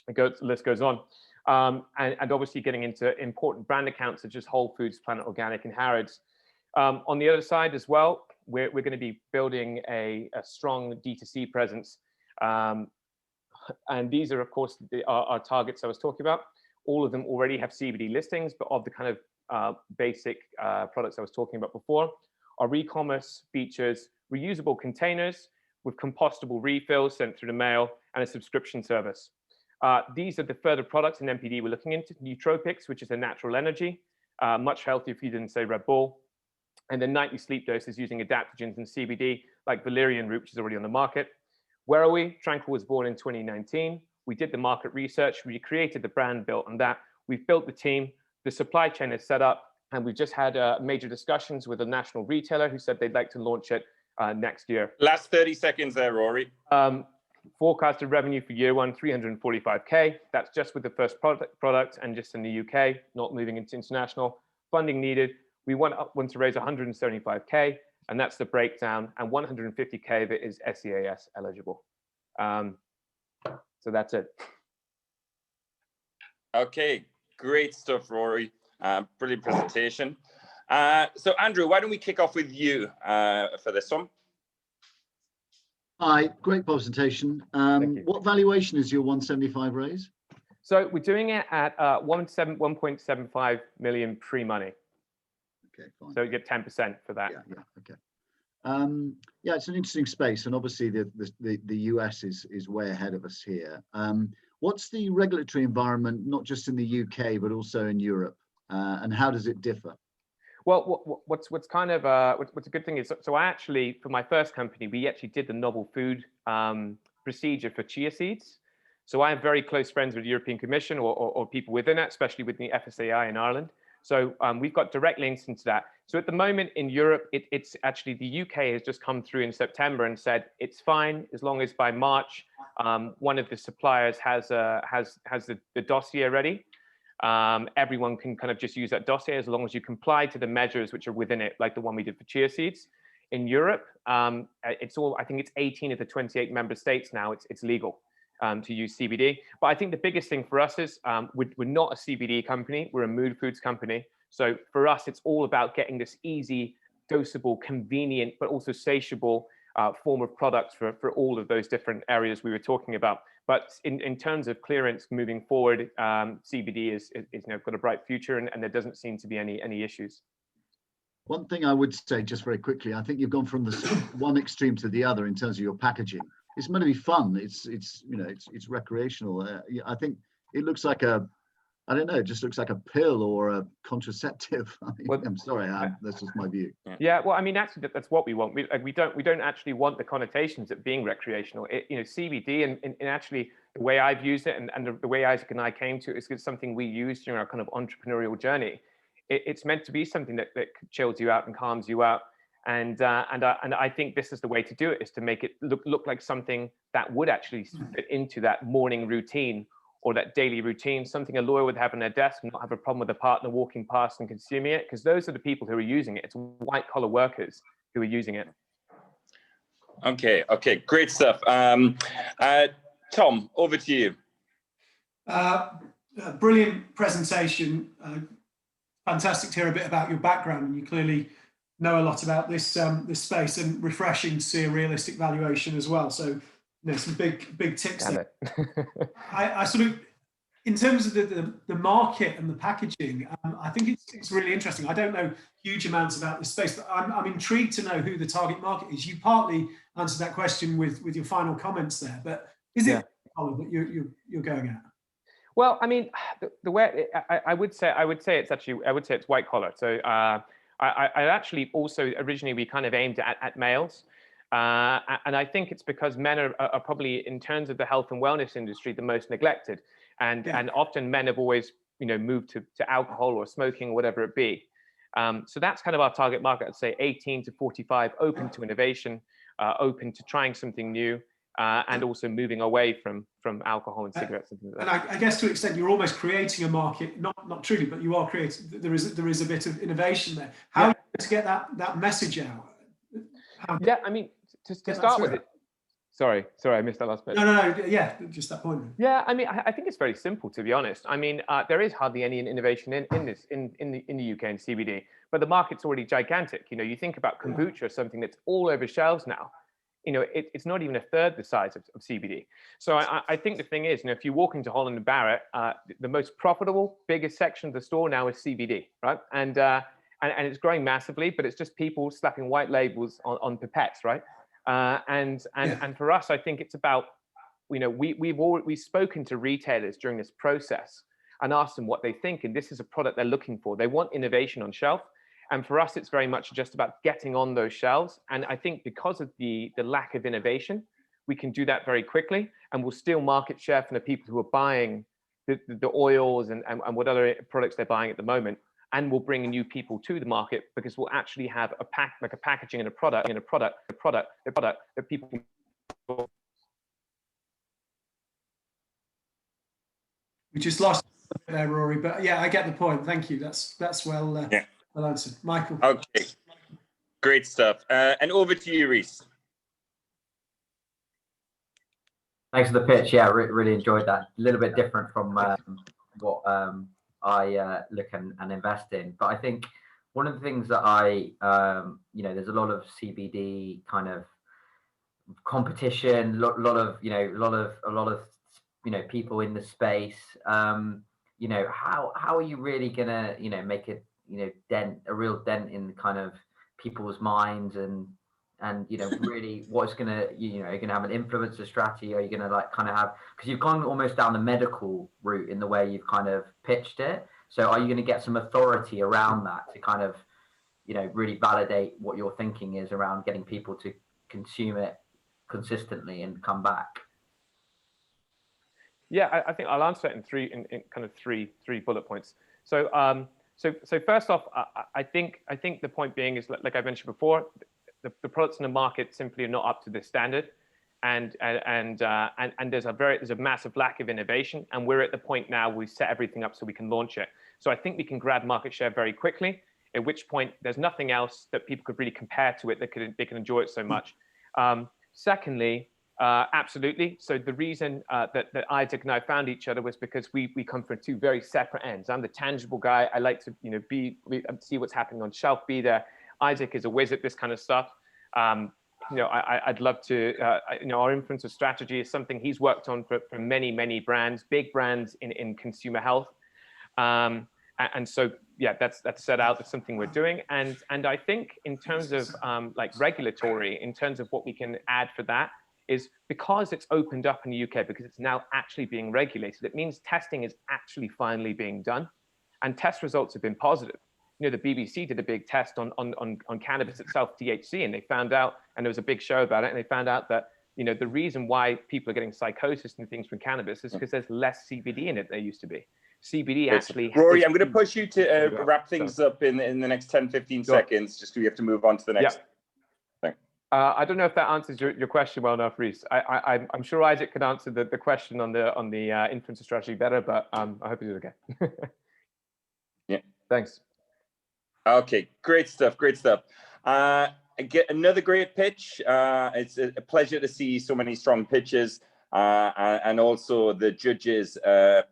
S8: the list goes on. And obviously getting into important brand accounts such as Whole Foods, Planet Organic, and Harrods. On the other side as well, we're going to be building a strong D2C presence. And these are, of course, our targets I was talking about. All of them already have CBD listings, but of the kind of basic products I was talking about before. Our e-commerce features reusable containers with compostable refills sent through the mail and a subscription service. These are the further products in NPD we're looking into. Nootropics, which is a natural energy, much healthier for you than, say, Red Bull. And then nightly sleep doses using adaptogens and CBD, like valerian root, which is already on the market. Where are we? Tranquil was born in 2019. We did the market research. We created the brand built on that. We've built the team. The supply chain is set up. And we've just had major discussions with a national retailer who said they'd like to launch it next year.
S1: Last 30 seconds there, Rory.
S8: Forecasted revenue for year one, 345K. That's just with the first product and just in the UK, not moving into international. Funding needed. We want to raise 175K, and that's the breakdown, and 150K that is SEAS eligible. So that's it.
S1: Okay, great stuff, Rory. Brilliant presentation. So Andrew, why don't we kick off with you for this one?
S4: Hi, great presentation. What valuation is your 175 raise?
S8: So we're doing it at 1.75 million pre-money.
S4: Okay, fine.
S8: So you get 10% for that.
S4: Yeah, okay. Yeah, it's an interesting space, and obviously the US is way ahead of us here. What's the regulatory environment, not just in the UK but also in Europe, and how does it differ?
S8: Well, what's kind of what's a good thing is, so I actually, for my first company, we actually did the novel food procedure for chia seeds. So I have very close friends with the European Commission or people within it, especially with the FSAI in Ireland. So we've got direct links into that. So at the moment in Europe, it's actually the UK has just come through in September and said it's fine as long as by March one of the suppliers has the dossier ready. Everyone can kind of just use that dossier as long as you comply to the measures which are within it, like the one we did for chia seeds. In Europe, it's all, I think it's 18 of the 28 member states now, it's legal to use CBD. But I think the biggest thing for us is we're not a CBD company, we're a mood foods company. So for us, it's all about getting this easy, dosable, convenient, but also satiable form of products for all of those different areas we were talking about. But in terms of clearance moving forward, CBD is got a bright future, and there doesn't seem to be any issues.
S4: One thing I would say just very quickly, I think you've gone from the one extreme to the other in terms of your packaging. It's meant to be fun. It's recreational. I think it looks like I don't know, it just looks like a pill or a contraceptive. I mean, well, I'm sorry, that's just my view.
S8: Yeah, well, I mean, actually, that's what we want. We don't actually want the connotations of being recreational. CBD and actually the way I've used it and the way Isaac and I came to it is something we used during our kind of entrepreneurial journey. It's meant to be something that chills you out and calms you out. And I think this is the way to do it, is to make it look like something that would actually fit into that morning routine or that daily routine, something a lawyer would have on their desk and not have a problem with a partner walking past and consuming it, because those are the people who are using it. It's white collar workers who are using it.
S1: Okay, great stuff. Tom, over to you.
S3: Brilliant presentation. Fantastic to hear a bit about your background, and you clearly know a lot about this this space, and refreshing to see a realistic valuation as well. So, some big ticks there. I sort of, in terms of the market and the packaging, I think it's really interesting. I don't know huge amounts about this space, but I'm intrigued to know who the target market is. You partly answered that question with your final comments there, but is it that you're going at?
S8: Well, I mean, the way I would say it's white collar. So I actually also originally we kind of aimed at males. And I think it's because men are probably, in terms of the health and wellness industry, the most neglected. And often men have always, moved to alcohol or smoking or whatever it be. So that's kind of our target market. I'd say 18 to 45, open to innovation, open to trying something new. and also moving away from alcohol and cigarettes and things like that.
S3: And I guess to an extent, you're almost creating a market, not truly, but you are creating. There is a bit of innovation there. How are you going to get that message out?
S8: Yeah, I mean, to start with it. Sorry, I missed that last bit.
S3: No, yeah, just that point.
S8: Yeah, I mean, I think it's very simple, to be honest. I mean, there is hardly any innovation in the UK in CBD, but the market's already gigantic. You know, you think about kombucha, something that's all over shelves now. You know, it's not even a third the size of CBD. So I think the thing is, you know, if you walk into Holland and Barrett, the most profitable, biggest section of the store now is CBD, right? And it's growing massively, but it's just people slapping white labels on pipettes, right? And for us, I think it's about, you know, we've spoken to retailers during this process and asked them what they think, and this is a product they're looking for. They want innovation on shelf. And for us, it's very much just about getting on those shelves. And I think because of the lack of innovation, we can do that very quickly, and we'll steal market share from the people who are buying the oils and what other products they're buying at the moment. And we'll bring new people to the market because we'll actually have a packaging and a product that people can.
S3: We just lost there, Rory, but yeah, I get the point. Thank you. That's well. Well answered. Michael.
S1: Okay, great stuff. And over to you, Reese.
S9: Thanks for the pitch. Yeah, really enjoyed that. A little bit different from what I look and invest in. But I think one of the things that you know, there's a lot of CBD kind of competition, lot of people in the space. You know, how are you really gonna, you know, make it, you know, a real dent in kind of people's minds and you know, really what's gonna, you know, are you gonna have an influencer strategy? Are you gonna like kind of have, because you've gone almost down the medical route in the way you've kind of pitched it. So are you gonna get some authority around that to kind of, you know, really validate what your thinking is around getting people to consume it consistently and come back?
S8: Yeah, I think I'll answer it in three bullet points. So first off, I think the point being is, like I mentioned before, the products in the market simply are not up to this standard, and there's a massive lack of innovation, and we're at the point now we set everything up so we can launch it. So I think we can grab market share very quickly, at which point there's nothing else that people could really compare to it that they can enjoy it so much. Secondly, absolutely. So the reason that Isaac and I found each other was because we come from two very separate ends. I'm the tangible guy. I like to, you know, see what's happening on shelf, be there. Isaac is a whiz at this kind of stuff. You know, I'd love to, you know, our influencer strategy is something he's worked on for many brands, big brands in consumer health. And so, yeah, that's set out. That's something we're doing. And I think in terms of like regulatory, in terms of what we can add for that, is because it's opened up in the UK, because it's now actually being regulated, it means testing is actually finally being done. And test results have been positive. You know, the BBC did a big test on cannabis itself, THC, and they found out, and there was a big show about it, and they found out that, you know, the reason why people are getting psychosis and things from cannabis is because there's less CBD in it than there used to be. CBD actually...
S1: Rory, I'm going to push you to wrap things up in the next 10, 15 seconds, just so we have to move on to the next thing.
S8: I don't know if that answers your question well enough, Reese. I'm sure Isaac could answer the question on the influencer strategy better, but I hope he did okay.
S1: Yeah.
S8: Thanks.
S1: Okay, great stuff. I get another great pitch. It's a pleasure to see so many strong pitches, and also the judges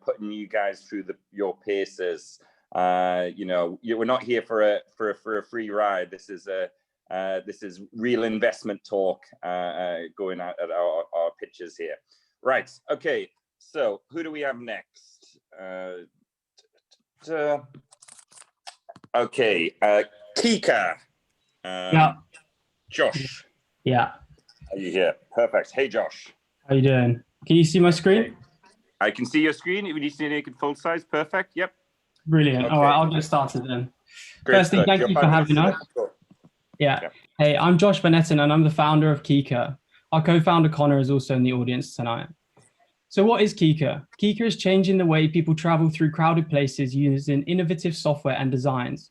S1: putting you guys through your paces. You know, we're not here for a free ride. This is real investment talk going out at our pitches here. Right. Okay. So who do we have next? Okay. Kika.
S10: Yeah.
S1: Josh.
S10: Yeah.
S1: Are you here? Perfect. Hey, Josh.
S10: How you doing? Can you see my screen?
S1: I can see your screen. If you need to make it full size, perfect. Yep.
S10: Brilliant. Okay. All right, I'll get started then. Firstly, thank you for having us. Yeah. Hey, I'm Josh Van Etten, and I'm the founder of Kika. Our co-founder Connor is also in the audience tonight. So what is Kika? Kika is changing the way people travel through crowded places using innovative software and designs.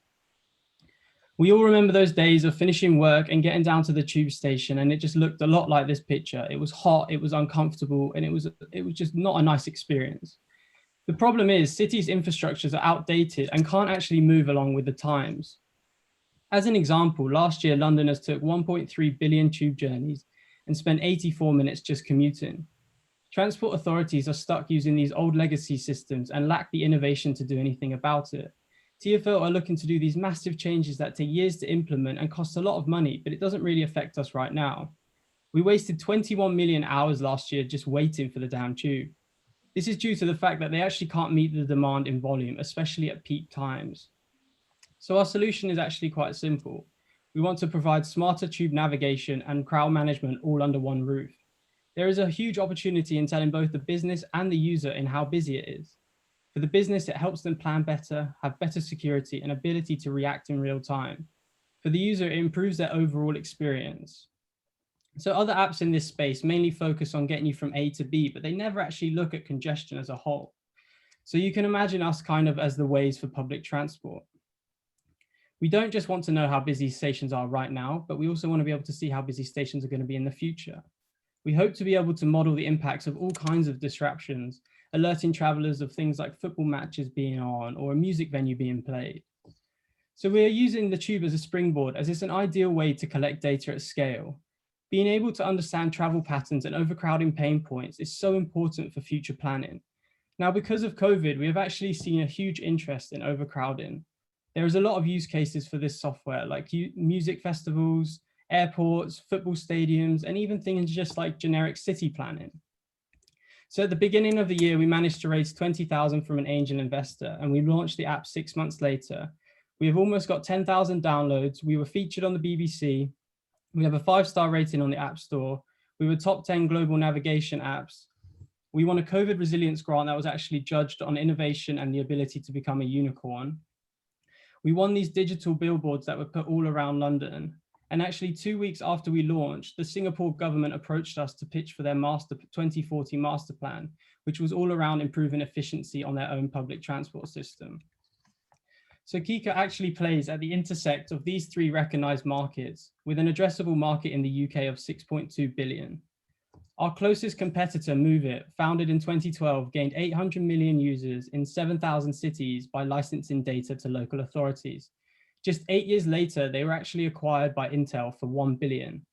S10: We all remember those days of finishing work and getting down to the tube station, and it just looked a lot like this picture. It was hot, it was uncomfortable, and it was just not a nice experience. The problem is cities' infrastructures are outdated and can't actually move along with the times. As an example, last year, Londoners took 1.3 billion tube journeys and spent 84 minutes just commuting. Transport authorities are stuck using these old legacy systems and lack the innovation to do anything about it. TfL are looking to do these massive changes that take years to implement and cost a lot of money, but it doesn't really affect us right now. We wasted 21 million hours last year just waiting for the damn tube. This is due to the fact that they actually can't meet the demand in volume, especially at peak times. So our solution is actually quite simple. We want to provide smarter tube navigation and crowd management all under one roof. There is a huge opportunity in telling both the business and the user in how busy it is. For the business, it helps them plan better, have better security and ability to react in real time. For the user, it improves their overall experience. So other apps in this space mainly focus on getting you from A to B, but they never actually look at congestion as a whole. So you can imagine us kind of as the Waze for public transport. We don't just want to know how busy stations are right now, but we also want to be able to see how busy stations are going to be in the future. We hope to be able to model the impacts of all kinds of disruptions, alerting travelers of things like football matches being on or a music venue being played. So we are using the tube as a springboard, as it's an ideal way to collect data at scale. Being able to understand travel patterns and overcrowding pain points is so important for future planning. Now, because of COVID, we have actually seen a huge interest in overcrowding. There is a lot of use cases for this software, like music festivals, airports, football stadiums, and even things just like generic city planning. So at the beginning of the year, we managed to raise 20,000 from an angel investor, and we launched the app 6 months later. We have almost got 10,000 downloads. We were featured on the BBC. We have a 5-star rating on the App Store. We were top 10 global navigation apps. We won a COVID resilience grant that was actually judged on innovation and the ability to become a unicorn. We won these digital billboards that were put all around London. And actually 2 weeks after we launched, the Singapore government approached us to pitch for their 2040 master plan, which was all around improving efficiency on their own public transport system. So Kika actually plays at the intersect of these 3 recognized markets with an addressable market in the UK of 6.2 billion. Our closest competitor, MoveIt, founded in 2012, gained 800 million users in 7,000 cities by licensing data to local authorities. Just 8 years later, they were actually acquired by Intel for 1 billion.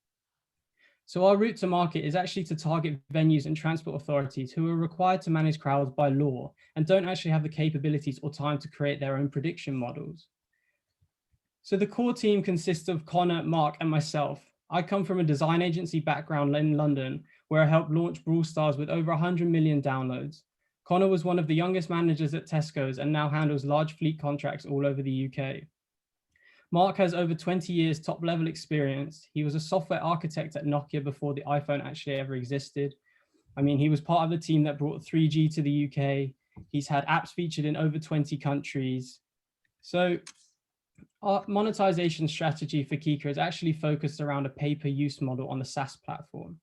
S10: So our route to market is actually to target venues and transport authorities who are required to manage crowds by law and don't actually have the capabilities or time to create their own prediction models. So the core team consists of Connor, Mark, and myself. I come from a design agency background in London, where I helped launch Brawl Stars with over 100 million downloads. Connor was one of the youngest managers at Tesco's and now handles large fleet contracts all over the UK. Mark has over 20 years top-level experience. He was a software architect at Nokia before the iPhone actually ever existed. I mean, he was part of the team that brought 3G to the UK. He's had apps featured in over 20 countries. So our monetization strategy for Kika is actually focused around a pay-per-use model on the SaaS platform.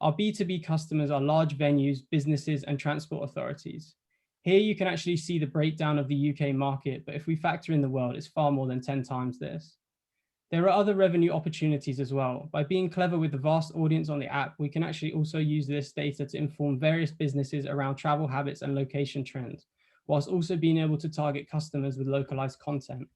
S10: Our B2B customers are large venues, businesses, and transport authorities. Here you can actually see the breakdown of the UK market, but if we factor in the world, it's far more than 10 times this. There are other revenue opportunities as well. By being clever with the vast audience on the app, we can actually also use this data to inform various businesses around travel habits and location trends, whilst also being able to target customers with localized content.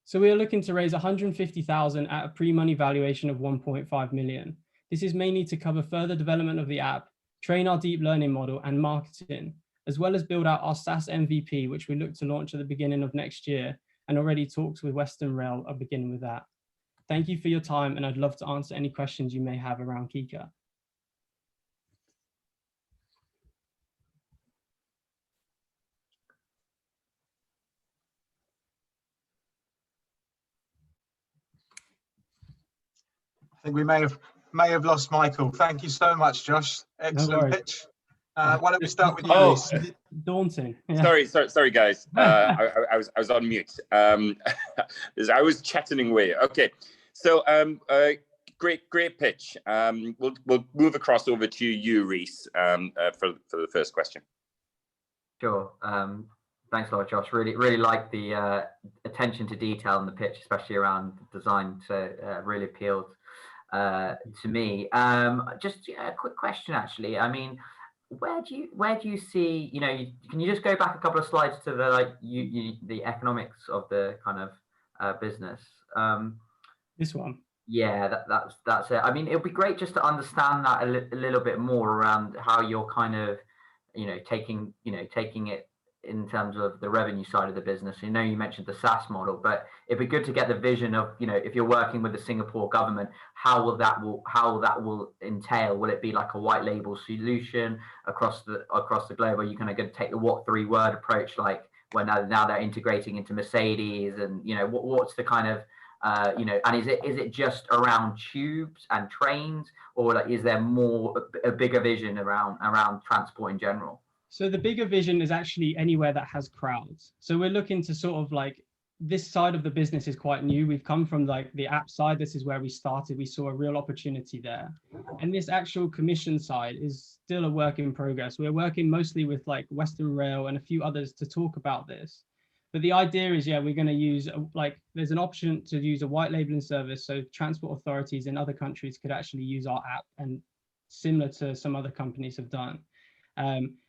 S10: So we are looking to raise 150,000 at a pre-money valuation of 1.5 million. This is mainly to cover further development of the app, train our deep learning model and marketing, as well as build out our SaaS MVP, which we look to launch at the beginning of next year, and already talks with Western Rail are beginning with that. Thank you for your time, and I'd love to answer any questions you may have around Kika.
S11: I think we may have lost Michael. Thank you so much, Josh. Excellent pitch. Why don't we start with you, Reese?
S10: Daunting. Yeah.
S1: Sorry, guys. I was on mute. I was chatting away. Okay, so great pitch. We'll move across over to you, Reese, for the first question.
S9: Sure. Thanks a lot, Josh. Really like the attention to detail in the pitch, especially around design. So really appealed to me. Just a quick question, actually. I mean, where do you see? You know, can you just go back a couple of slides to the the economics of the kind of business?
S10: This one.
S9: Yeah, that's it. I mean, it would be great just to understand that a little bit more around how you're kind of, taking it in terms of the revenue side of the business. You mentioned the SaaS model, but it'd be good to get the vision of, if you're working with the Singapore government, how that will entail. Will it be like a white label solution across the globe? Are you kind of going to take the what 3-word approach, like when now they're integrating into Mercedes, and what's the kind of and is it just around tubes and trains, or like is there a bigger vision around transport in general?
S10: So the bigger vision is actually anywhere that has crowds. So we're looking to sort of like, this side of the business is quite new. We've come from like the app side. This is where we started. We saw a real opportunity there. And this actual commission side is still a work in progress. We're working mostly with like Western Rail and a few others to talk about this. But the idea is, we're going to use there's an option to use a white labeling service. So transport authorities in other countries could actually use our app, and similar to some other companies have done.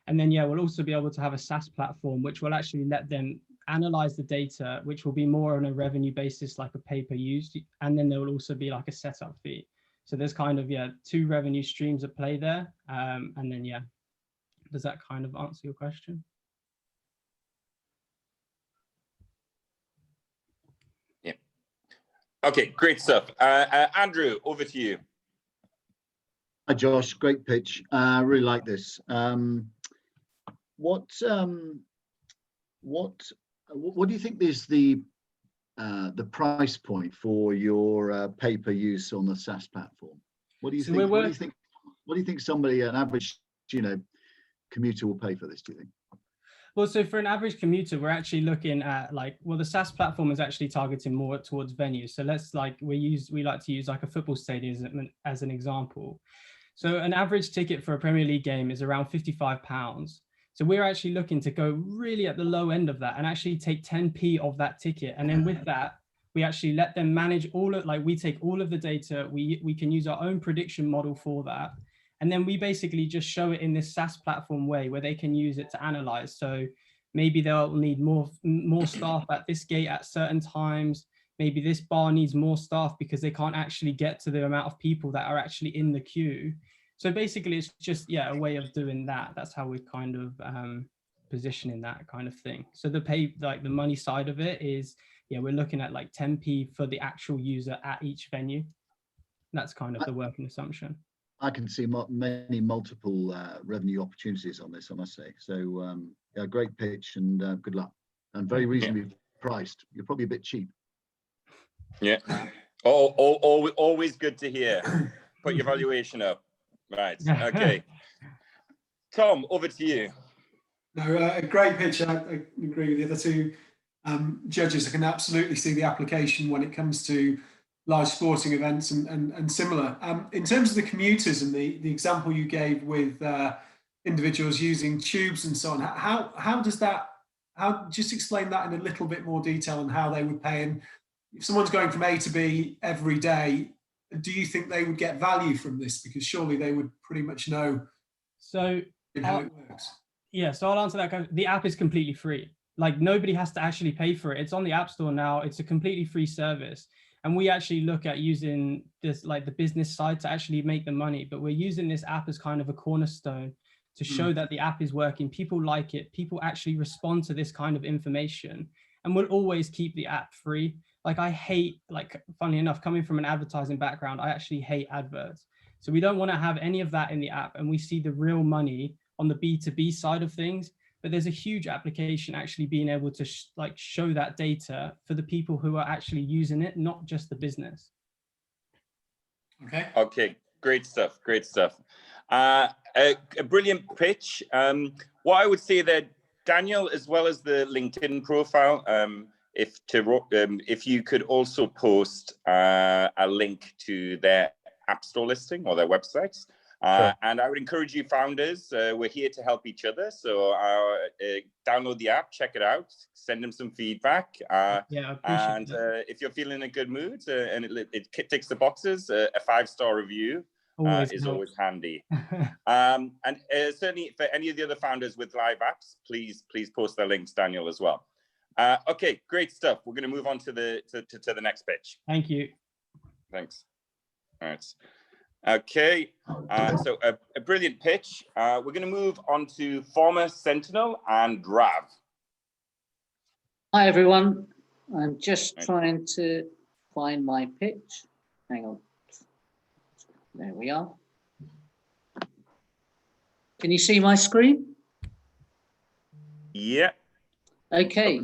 S10: And then, we'll also be able to have a SaaS platform, which will actually let them analyze the data, which will be more on a revenue basis, like a pay-per-use. And then there will also be like a setup fee. So there's kind of, 2 revenue streams at play there. And then, does that kind of answer your question?
S1: Yeah. Okay, great stuff. Andrew, over to you.
S4: Hi, Josh. Great pitch. I really like this. What do you think is the price point for your pay-per-use on the SaaS platform? What do you think? What do you think somebody, an average, commuter will pay for this? Do you think?
S10: Well, so for an average commuter, we're actually looking at the SaaS platform is actually targeting more towards venues. So let's we like to use like a football stadium as an example. So an average ticket for a Premier League game is around £55. So we're actually looking to go really at the low end of that and actually take 10p of that ticket. And then with that, we actually let them manage we take all of the data, we can use our own prediction model for that. And then we basically just show it in this SaaS platform way where they can use it to analyze. So maybe they'll need more staff at this gate at certain times. Maybe this bar needs more staff because they can't actually get to the amount of people that are actually in the queue. So basically it's just, a way of doing that. That's how we're kind of positioning that kind of thing. So the money side of it is, we're looking at like 10p for the actual user at each venue. That's kind of the working assumption.
S4: I can see many multiple revenue opportunities on this, I must say. So great pitch, and good luck. And very reasonably priced. You're probably a bit cheap.
S1: Yeah. Always good to hear. Put your valuation up. Right. Okay. Tom, over to you.
S3: No, a great pitch. I agree with the other 2 judges. I can absolutely see the application when it comes to live sporting events and similar. In terms of the commuters and the example you gave with individuals using tubes and so on, how does that, just explain that in a little bit more detail and how they would pay. And if someone's going from A to B every day, do you think they would get value from this? Because surely they would pretty much know how it works.
S10: Yeah, so I'll answer that. The app is completely free. Like nobody has to actually pay for it. It's on the App Store now. It's a completely free service. And we actually look at using this, like the business side, to actually make the money. But we're using this app as kind of a cornerstone to show that the app is working. People like it. People actually respond to this kind of information. And we'll always keep the app free. Like I hate, funny enough, coming from an advertising background, I actually hate adverts. So we don't want to have any of that in the app. And we see the real money on the B2B side of things. But there's a huge application actually being able to show that data for the people who are actually using it, not just the business.
S1: Okay, great stuff. A brilliant pitch. What I would say there, Daniel, as well as the LinkedIn profile, if you could also post a link to their App Store listing or their websites, And I would encourage you founders, we're here to help each other. So download the app, check it out, send them some feedback. And if you're feeling in a good mood and it ticks the boxes, a 5-star review is always handy. And certainly for any of the other founders with live apps, please post their links, Daniel, as well. Okay, great stuff. We're going to move on to the next pitch.
S10: Thank you.
S1: Thanks. All right. Okay, so a brilliant pitch. We're going to move on to former Sentinel and Rav.
S12: Hi, everyone. I'm just trying to find my pitch. Hang on. There we are. Can you see my screen?
S1: Yeah.
S12: Okay.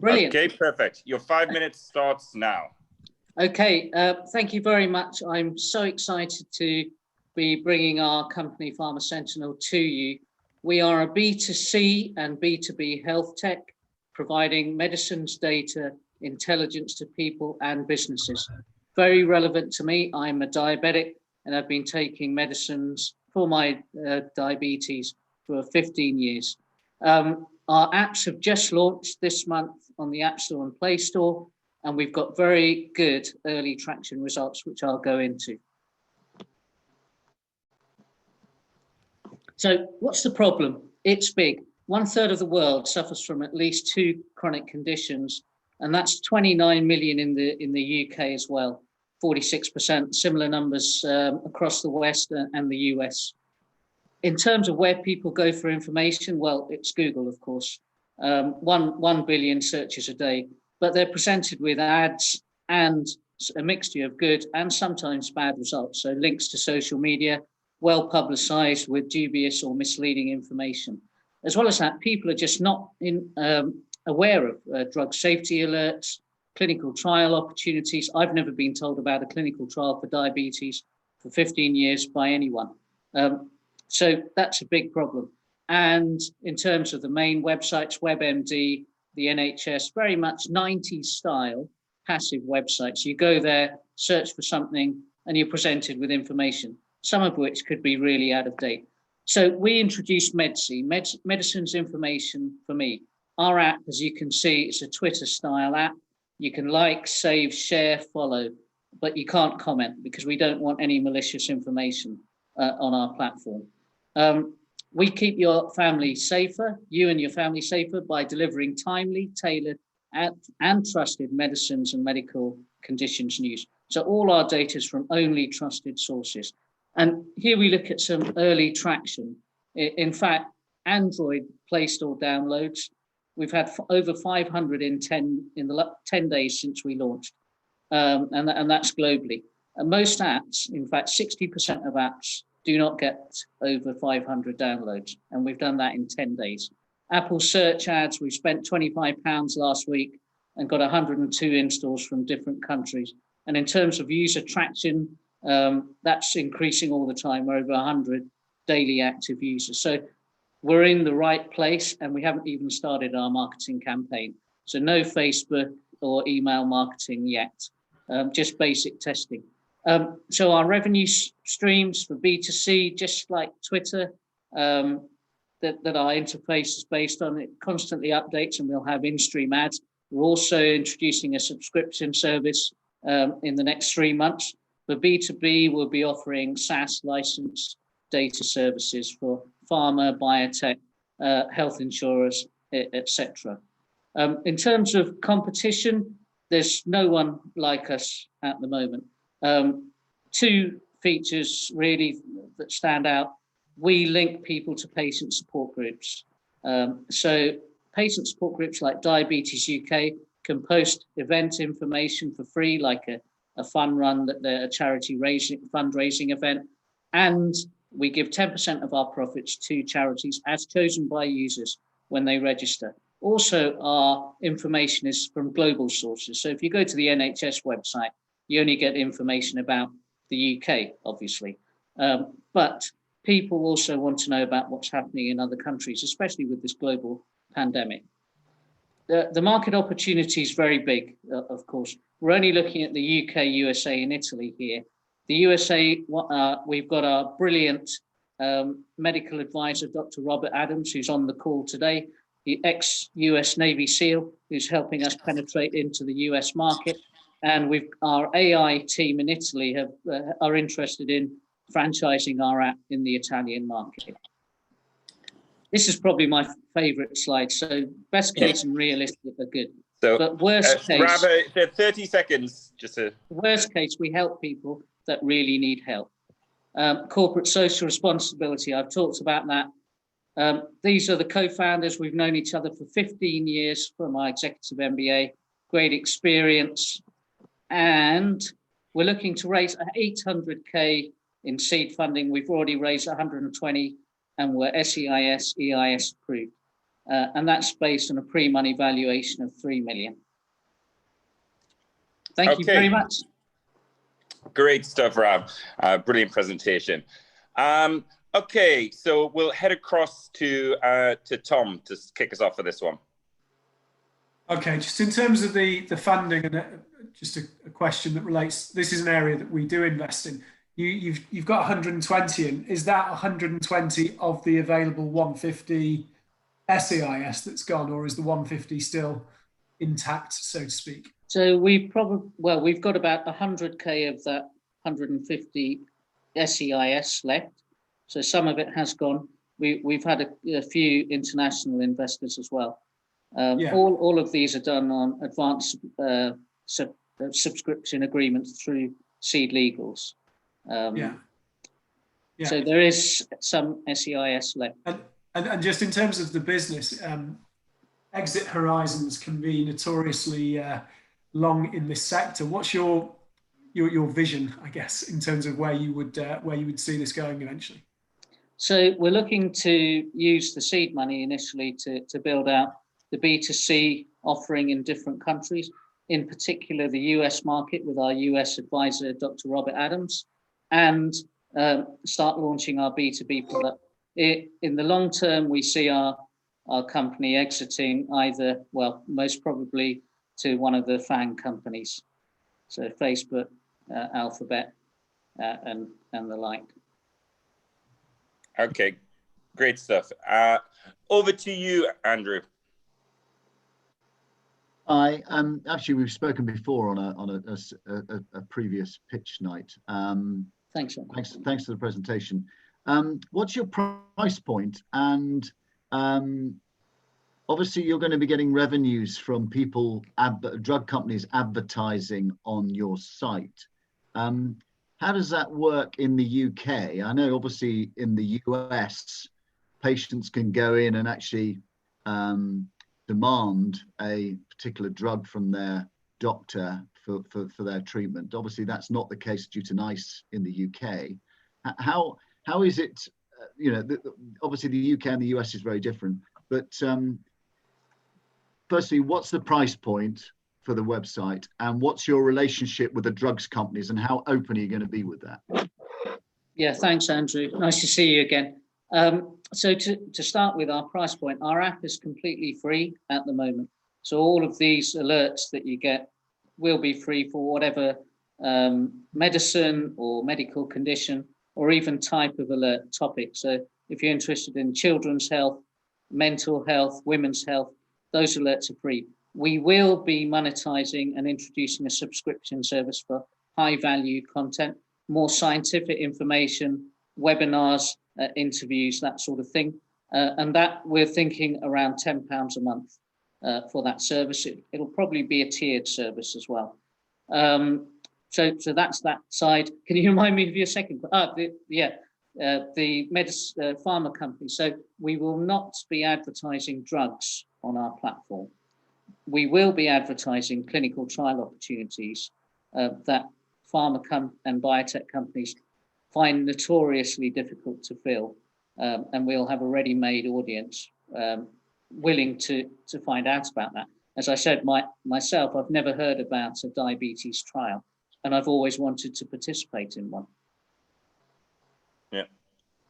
S12: Brilliant.
S1: Okay, perfect. Your 5 minutes starts now.
S12: Okay, thank you very much. I'm so excited to be bringing our company, Pharma Sentinel, to you. We are a B2C and B2B health tech, providing medicines, data, intelligence to people and businesses. Very relevant to me. I'm a diabetic and I've been taking medicines for my diabetes for 15 years. Our apps have just launched this month on the App Store and Play Store, and we've got very good early traction results, which I'll go into. So what's the problem? It's big. 1/3 of the world suffers from at least 2 chronic conditions, and that's 29 million in the UK as well, 46%, similar numbers across the West and the US. In terms of where people go for information, well, it's Google, of course. 1 billion searches a day, but they're presented with ads and a mixture of good and sometimes bad results. So links to social media, well publicized with dubious or misleading information. As well as that, people are just not aware of drug safety alerts, clinical trial opportunities. I've never been told about a clinical trial for diabetes for 15 years by anyone. So that's a big problem. And in terms of the main websites, WebMD, the NHS, very much 90s style passive websites. You go there, search for something, and you're presented with information, some of which could be really out of date. So we introduced Medsi, medicines information for me. Our app, as you can see, it's a Twitter style app. You can like, save, share, follow, but you can't comment because we don't want any malicious information on our platform. We keep your family safer, you and your family safer, by delivering timely, tailored, and trusted medicines and medical conditions news. So all our data is from only trusted sources. And here we look at some early traction. In fact, Android Play Store downloads, we've had over 500 in the 10 days since we launched, and that's globally. And most apps, in fact, 60% of apps do not get over 500 downloads, and we've done that in 10 days. Apple search ads, we spent £25 last week and got 102 installs from different countries. And in terms of user traction, that's increasing all the time. We're over 100 daily active users. So we're in the right place, and we haven't even started our marketing campaign. So no Facebook or email marketing yet, just basic testing. So our revenue streams for B2C, just like Twitter, that our interface is based on, it constantly updates, and we'll have in-stream ads. We're also introducing a subscription service in the next 3 months. For B2B, we'll be offering SaaS licensed data services for pharma, biotech, health insurers, etc. In terms of competition, there's no one like us at the moment. 2 features really that stand out. We link people to patient support groups. So patient support groups like Diabetes UK can post event information for free, like a fun run, a charity fundraising event. And we give 10% of our profits to charities as chosen by users when they register. Also, our information is from global sources. So if you go to the NHS website, you only get information about the UK, obviously. But people also want to know about what's happening in other countries, especially with this global pandemic. The market opportunity is very big, of course. We're only looking at the UK, USA, and Italy here. The USA, we've got our brilliant medical advisor, Dr. Robert Adams, who's on the call today, the ex-US Navy SEAL, who's helping us penetrate into the US market. And our AI team in Italy are interested in franchising our app in the Italian market. This is probably my favorite slide. So best case and realistic are good.
S1: So,
S12: but worst case,
S1: Rava, 30 seconds, just to...
S12: Worst case, we help people that really need help. Corporate social responsibility, I've talked about that. These are the co-founders. We've known each other for 15 years from my executive MBA, great experience. And we're looking to raise 800K in seed funding. We've already raised 120 and we're SEIS, EIS approved. And that's based on a pre-money valuation of 3 million. Thank you very much.
S1: Great stuff, Rav. Brilliant presentation. Okay, so we'll head across to Tom to kick us off for this one.
S3: Okay, just in terms of the funding, and just a question that relates. This is an area that we do invest in. You've got 120 in. Is that 120 of the available 150 SEIS that's gone, or is the 150 still intact, so to speak?
S12: So we've got about 100K of that 150 SEIS left. So some of it has gone. We've had a few international investors as well. All of these are done on advanced subscription agreements through Seed Legals. So there is some SEIS left.
S3: And just in terms of the business, exit horizons can be notoriously long in this sector. What's your vision, I guess, in terms of where you would see this going eventually?
S12: So we're looking to use the seed money initially to build out the B2C offering in different countries, in particular the US market with our US advisor, Dr. Robert Adams, and start launching our B2B product. In the long term, we see our company exiting either, well, most probably to one of the FANG companies. So Facebook, Alphabet, and the like.
S1: Okay, great stuff. Over to you, Andrew.
S4: Actually, we've spoken before on a previous pitch night.
S12: Thanks.
S4: Thanks for the presentation. What's your price point? And obviously, you're going to be getting revenues from people, drug companies advertising on your site. How does that work in the UK? I know obviously in the US, patients can go in and actually demand a particular drug from their doctor for their treatment. Obviously, that's not the case due to NICE in the UK. How is it, obviously the UK and the US is very different, but firstly, what's the price point for the website, and what's your relationship with the drugs companies, and how open are you going to be with that?
S12: Yeah, thanks, Andrew. Nice to see you again. So to start with our price point, our app is completely free at the moment. So all of these alerts that you get will be free for whatever medicine or medical condition or even type of alert topic. So if you're interested in children's health, mental health, women's health, those alerts are free. We will be monetizing and introducing a subscription service for high value content, more scientific information, webinars, interviews, that sort of thing. And that we're thinking around £10 a month for that service. It'll probably be a tiered service as well. So that's that side. Can you remind me of your second? The pharma company. So we will not be advertising drugs on our platform. We will be advertising clinical trial opportunities that pharma and biotech companies find notoriously difficult to fill, and we'll have a ready-made audience willing to find out about that. As I said, myself, I've never heard about a diabetes trial, and I've always wanted to participate in one.
S1: Yeah.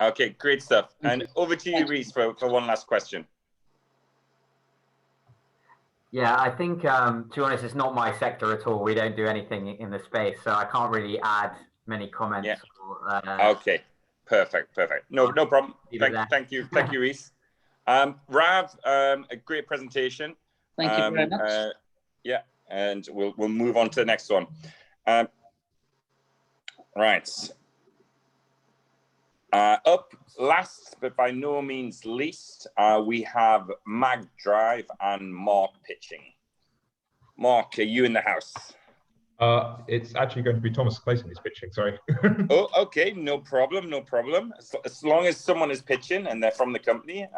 S1: Okay, great stuff. And over to you, Reese, for one last question.
S9: Yeah, I think, to be honest, it's not my sector at all. We don't do anything in the space, so I can't really add many comments.
S1: Yeah.
S9: Or,
S1: okay, perfect. No problem. Thank you, Reese. Rav, a great presentation.
S12: Thank you very much.
S1: Yeah, and we'll move on to the next one. Right. Up last, but by no means least, we have Mag Drive and Mark pitching. Mark, are you in the house?
S13: It's actually going to be Thomas Clayson who's pitching, sorry.
S1: Oh, okay, no problem. As long as someone is pitching and they're from the company,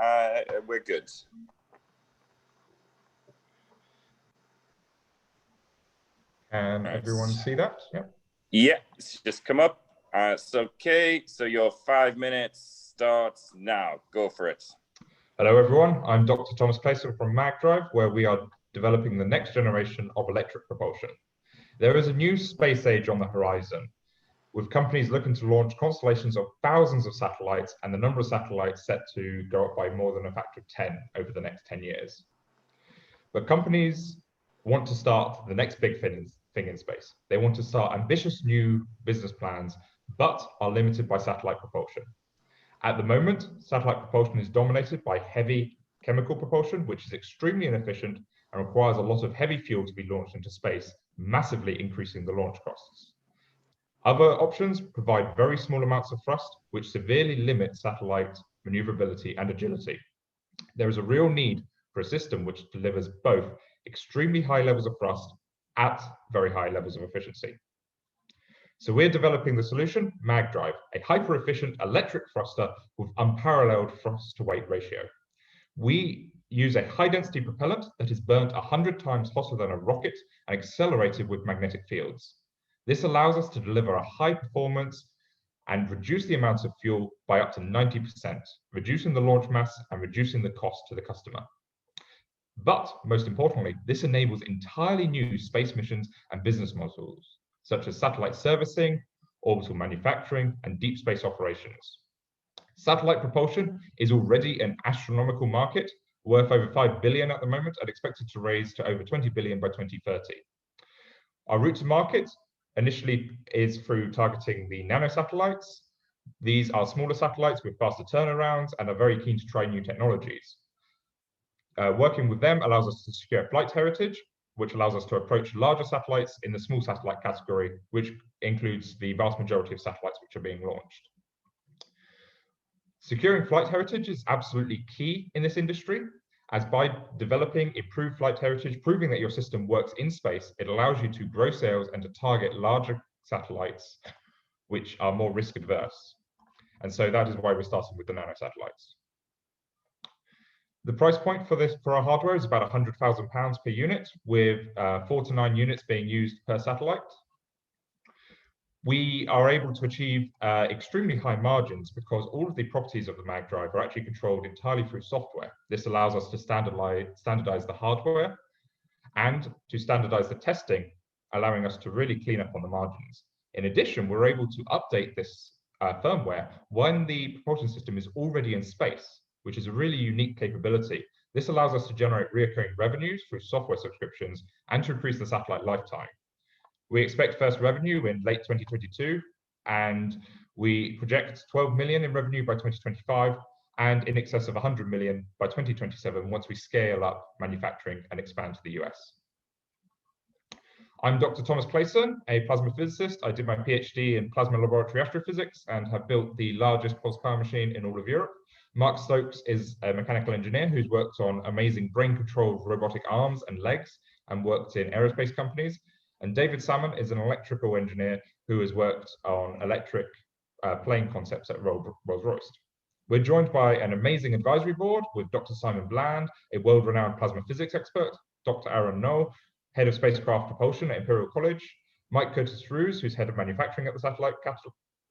S1: we're good.
S13: Can everyone see that? Yeah.
S1: Yeah, it's just come up. It's okay. So your 5 minutes starts now. Go for it.
S13: Hello, everyone. I'm Dr. Thomas Clayson from Mag Drive, where we are developing the next generation of electric propulsion. There is a new space age on the horizon, with companies looking to launch constellations of thousands of satellites, and the number of satellites set to go up by more than a factor of 10 over the next 10 years. But companies want to start the next big thing in space. They want to start ambitious new business plans, but are limited by satellite propulsion. At the moment, satellite propulsion is dominated by heavy chemical propulsion, which is extremely inefficient and requires a lot of heavy fuel to be launched into space, massively increasing the launch costs. Other options provide very small amounts of thrust, which severely limit satellite maneuverability and agility. There is a real need for a system which delivers both extremely high levels of thrust at very high levels of efficiency. So we're developing the solution, Mag Drive, a hyper-efficient electric thruster with unparalleled thrust-to-weight ratio. We use a high-density propellant that is burnt 100 times hotter than a rocket and accelerated with magnetic fields. This allows us to deliver a high performance and reduce the amount of fuel by up to 90%, reducing the launch mass and reducing the cost to the customer. But most importantly, this enables entirely new space missions and business models, such as satellite servicing, orbital manufacturing, and deep space operations. Satellite propulsion is already an astronomical market, worth over 5 billion at the moment and expected to raise to over 20 billion by 2030. Our route to market initially is through targeting the nanosatellites. These are smaller satellites with faster turnarounds and are very keen to try new technologies. Working with them allows us to secure flight heritage, which allows us to approach larger satellites in the small satellite category, which includes the vast majority of satellites which are being launched. Securing flight heritage is absolutely key in this industry, as by developing improved flight heritage, proving that your system works in space, it allows you to grow sales and to target larger satellites, which are more risk adverse. And so that is why we're starting with the nanosatellites. The price point for our hardware is about £100,000 per unit, with 4 to 9 units being used per satellite. We are able to achieve extremely high margins because all of the properties of the Mag Drive are actually controlled entirely through software. This allows us to standardize the hardware and to standardize the testing, allowing us to really clean up on the margins. In addition, we're able to update this firmware when the propulsion system is already in space, which is a really unique capability. This allows us to generate recurring revenues through software subscriptions and to increase the satellite lifetime. We expect first revenue in late 2022, and we project 12 million in revenue by 2025 and in excess of 100 million by 2027 once we scale up manufacturing and expand to the US. I'm Dr. Thomas Clayson, a plasma physicist. I did my PhD in plasma laboratory astrophysics and have built the largest pulse power machine in all of Europe. Mark Stokes is a mechanical engineer who's worked on amazing brain-controlled robotic arms and legs and worked in aerospace companies. And David Salmon is an electrical engineer who has worked on electric plane concepts at Rolls-Royce. We're joined by an amazing advisory board with Dr. Simon Bland, a world-renowned plasma physics expert, Dr. Aaron Knoll, head of spacecraft propulsion at Imperial College, Mike Curtis-Roos, who's head of manufacturing at the Satellite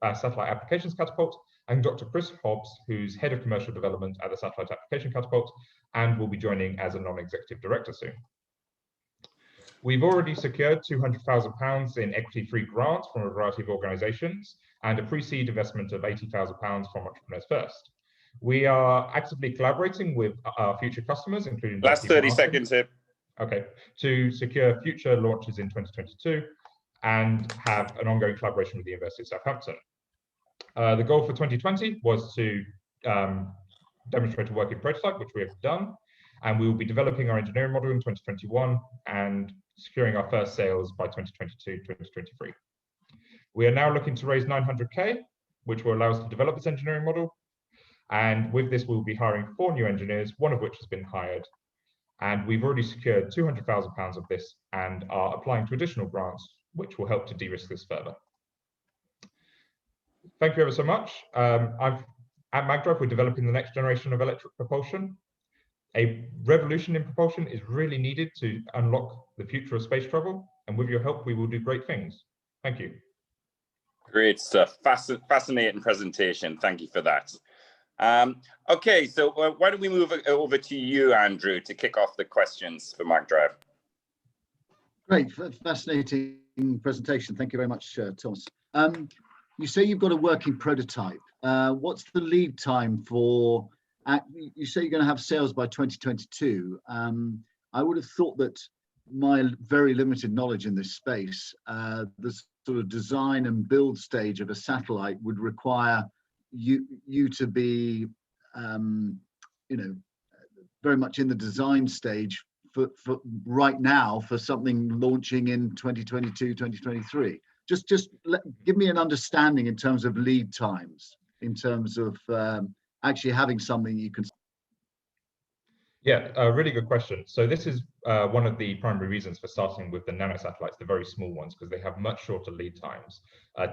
S13: Applications Catapult, and Dr. Chris Hobbs, who's head of commercial development at the Satellite Application Catapult, and will be joining as a non-executive director soon. We've already secured £200,000 in equity-free grants from a variety of organisations and a pre-seed investment of £80,000 from Entrepreneurs First. We are actively collaborating with our future customers, including
S1: last 30 seconds here.
S13: Okay, to secure future launches in 2022. and have an ongoing collaboration with the University of Southampton. The goal for 2020 was to demonstrate a working prototype, which we have done, and we will be developing our engineering model in 2021 and securing our first sales by 2022, 2023. We are now looking to raise 900K, which will allow us to develop this engineering model. And with this, we'll be hiring 4 new engineers, one of which has been hired. And we've already secured £200,000 of this and are applying to additional grants, which will help to de-risk this further. Thank you ever so much. At MagDrive, we're developing the next generation of electric propulsion. A revolution in propulsion is really needed to unlock the future of space travel. And with your help, we will do great things. Thank you.
S1: Great stuff. Fascinating presentation. Thank you for that. Okay, so why don't we move over to you, Andrew, to kick off the questions for MagDrive.
S4: Great, fascinating presentation. Thank you very much, Thomas. You say you've got a working prototype. What's the lead time for, you say you're going to have sales by 2022. I would have thought that my very limited knowledge in this space, the sort of design and build stage of a satellite would require you to be, very much in the design stage for right now for something launching in 2022, 2023. Just give me an understanding in terms of lead times, in terms of actually having something you can.
S13: Yeah, a really good question. So this is one of the primary reasons for starting with the nanosatellites, the very small ones, because they have much shorter lead times.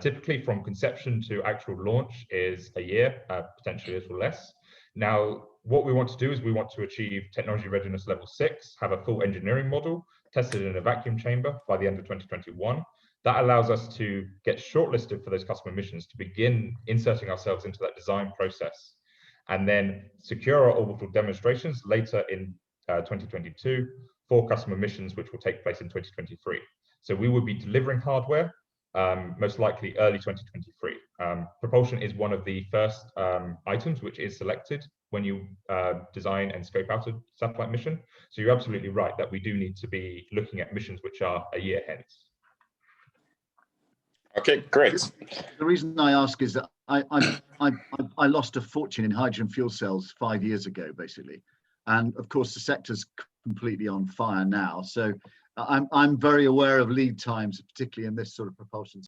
S13: Typically from conception to actual launch is a year, potentially a little less. Now, what we want to do is we want to achieve technology readiness level 6, have a full engineering model tested in a vacuum chamber by the end of 2021. That allows us to get shortlisted for those customer missions to begin inserting ourselves into that design process, and then secure our orbital demonstrations later in 2022 for customer missions, which will take place in 2023. So we will be delivering hardware, most likely early 2023. Propulsion is one of the first items which is selected when you design and scope out a satellite mission. So you're absolutely right that we do need to be looking at missions which are a year hence.
S1: Okay, great.
S4: The reason I ask is that I lost a fortune in hydrogen fuel cells 5 years ago, basically, and of course the sector's completely on fire now. So I'm very aware of lead times, particularly in this sort of propulsion.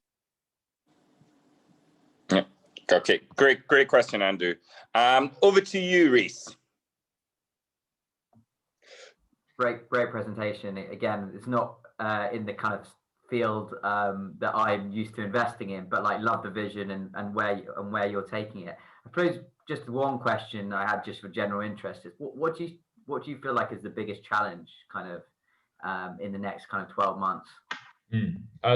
S1: Yeah. Okay, great question, Andrew. Over to you, Reese.
S9: Great presentation. Again, it's not in the kind of field that I'm used to investing in, but like love the vision and where you're taking it. I suppose just one question I had just for general interest is what do you feel like is the biggest challenge kind of in the next kind of 12 months?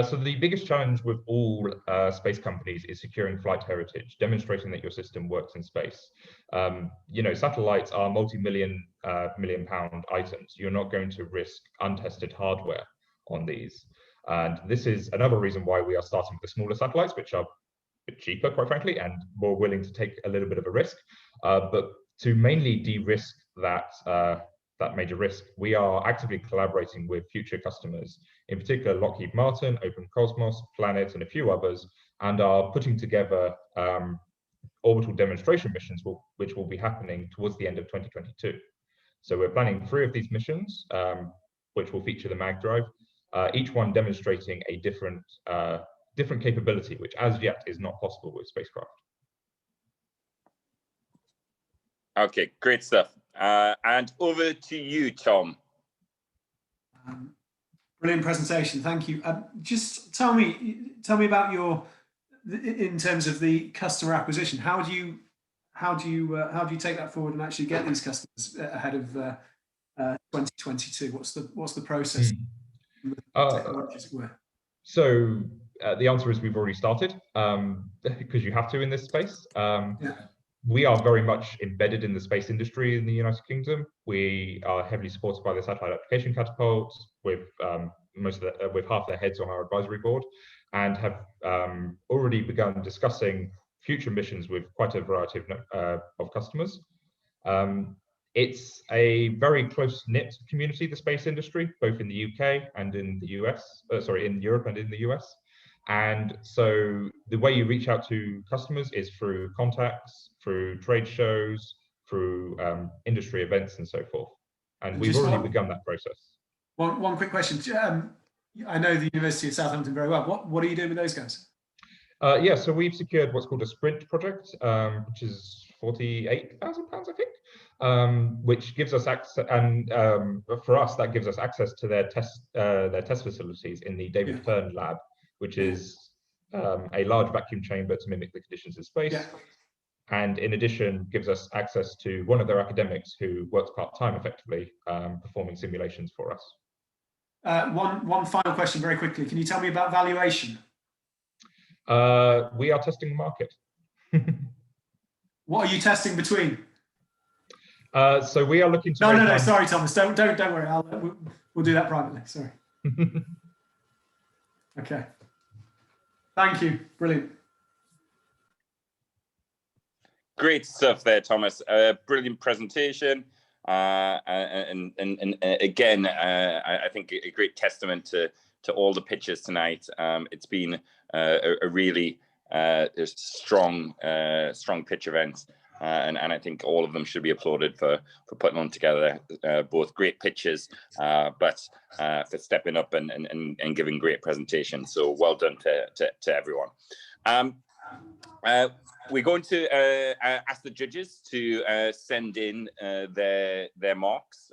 S13: So the biggest challenge with all space companies is securing flight heritage, demonstrating that your system works in space. Satellites are multi-million £1,000,000 items. You're not going to risk untested hardware on these. And this is another reason why we are starting with the smaller satellites, which are a bit cheaper, quite frankly, and more willing to take a little bit of a risk. But to mainly de-risk that major risk, we are actively collaborating with future customers, in particular Lockheed Martin, Open Cosmos, Planet, and a few others, and are putting together orbital demonstration missions, which will be happening towards the end of 2022. So we're planning 3 of these missions, which will feature the MagDrive, each one demonstrating a different capability, which as yet is not possible with spacecraft.
S1: Okay, great stuff. And over to you, Tom.
S3: Brilliant presentation, thank you. Just tell me about in terms of the customer acquisition. How do you take that forward and actually get these customers ahead of 2022? What's the process?
S13: So the answer is we've already started, because you have to in this space. We are very much embedded in the space industry in the United Kingdom. We are heavily supported by the Satellite Application Catapult, with with half their heads on our advisory board, and have already begun discussing future missions with quite a variety of customers. It's a very close-knit community, the space industry, both in the UK and in the US, in Europe and in the US. And so the way you reach out to customers is through contacts, through trade shows, through industry events and so forth. And we've already begun that process.
S3: One quick question. I know the University of Southampton very well. What are you doing with those guys?
S13: Yeah, so we've secured what's called a sprint project, which is £48,000, I think, which gives us access, and for us, that gives us access to their test facilities in the David Hearn lab, which is a large vacuum chamber to mimic the conditions in space. Yeah. And in addition, gives us access to one of their academics who works part-time effectively, performing simulations for us.
S3: One final question very quickly. Can you tell me about valuation?
S13: We are testing the market.
S3: What are you testing between?
S13: So we are looking to.
S3: No. Sorry, Thomas. Don't worry. We'll do that privately. Sorry. Okay. Thank you. Brilliant.
S1: Great stuff there, Thomas. Brilliant presentation. And again, I think a great testament to all the pitches tonight. It's been a really strong pitch event, and I think all of them should be applauded for putting on together both great pitches, but for stepping up and giving great presentations. So well done to everyone. We're going to ask the judges to send in their marks.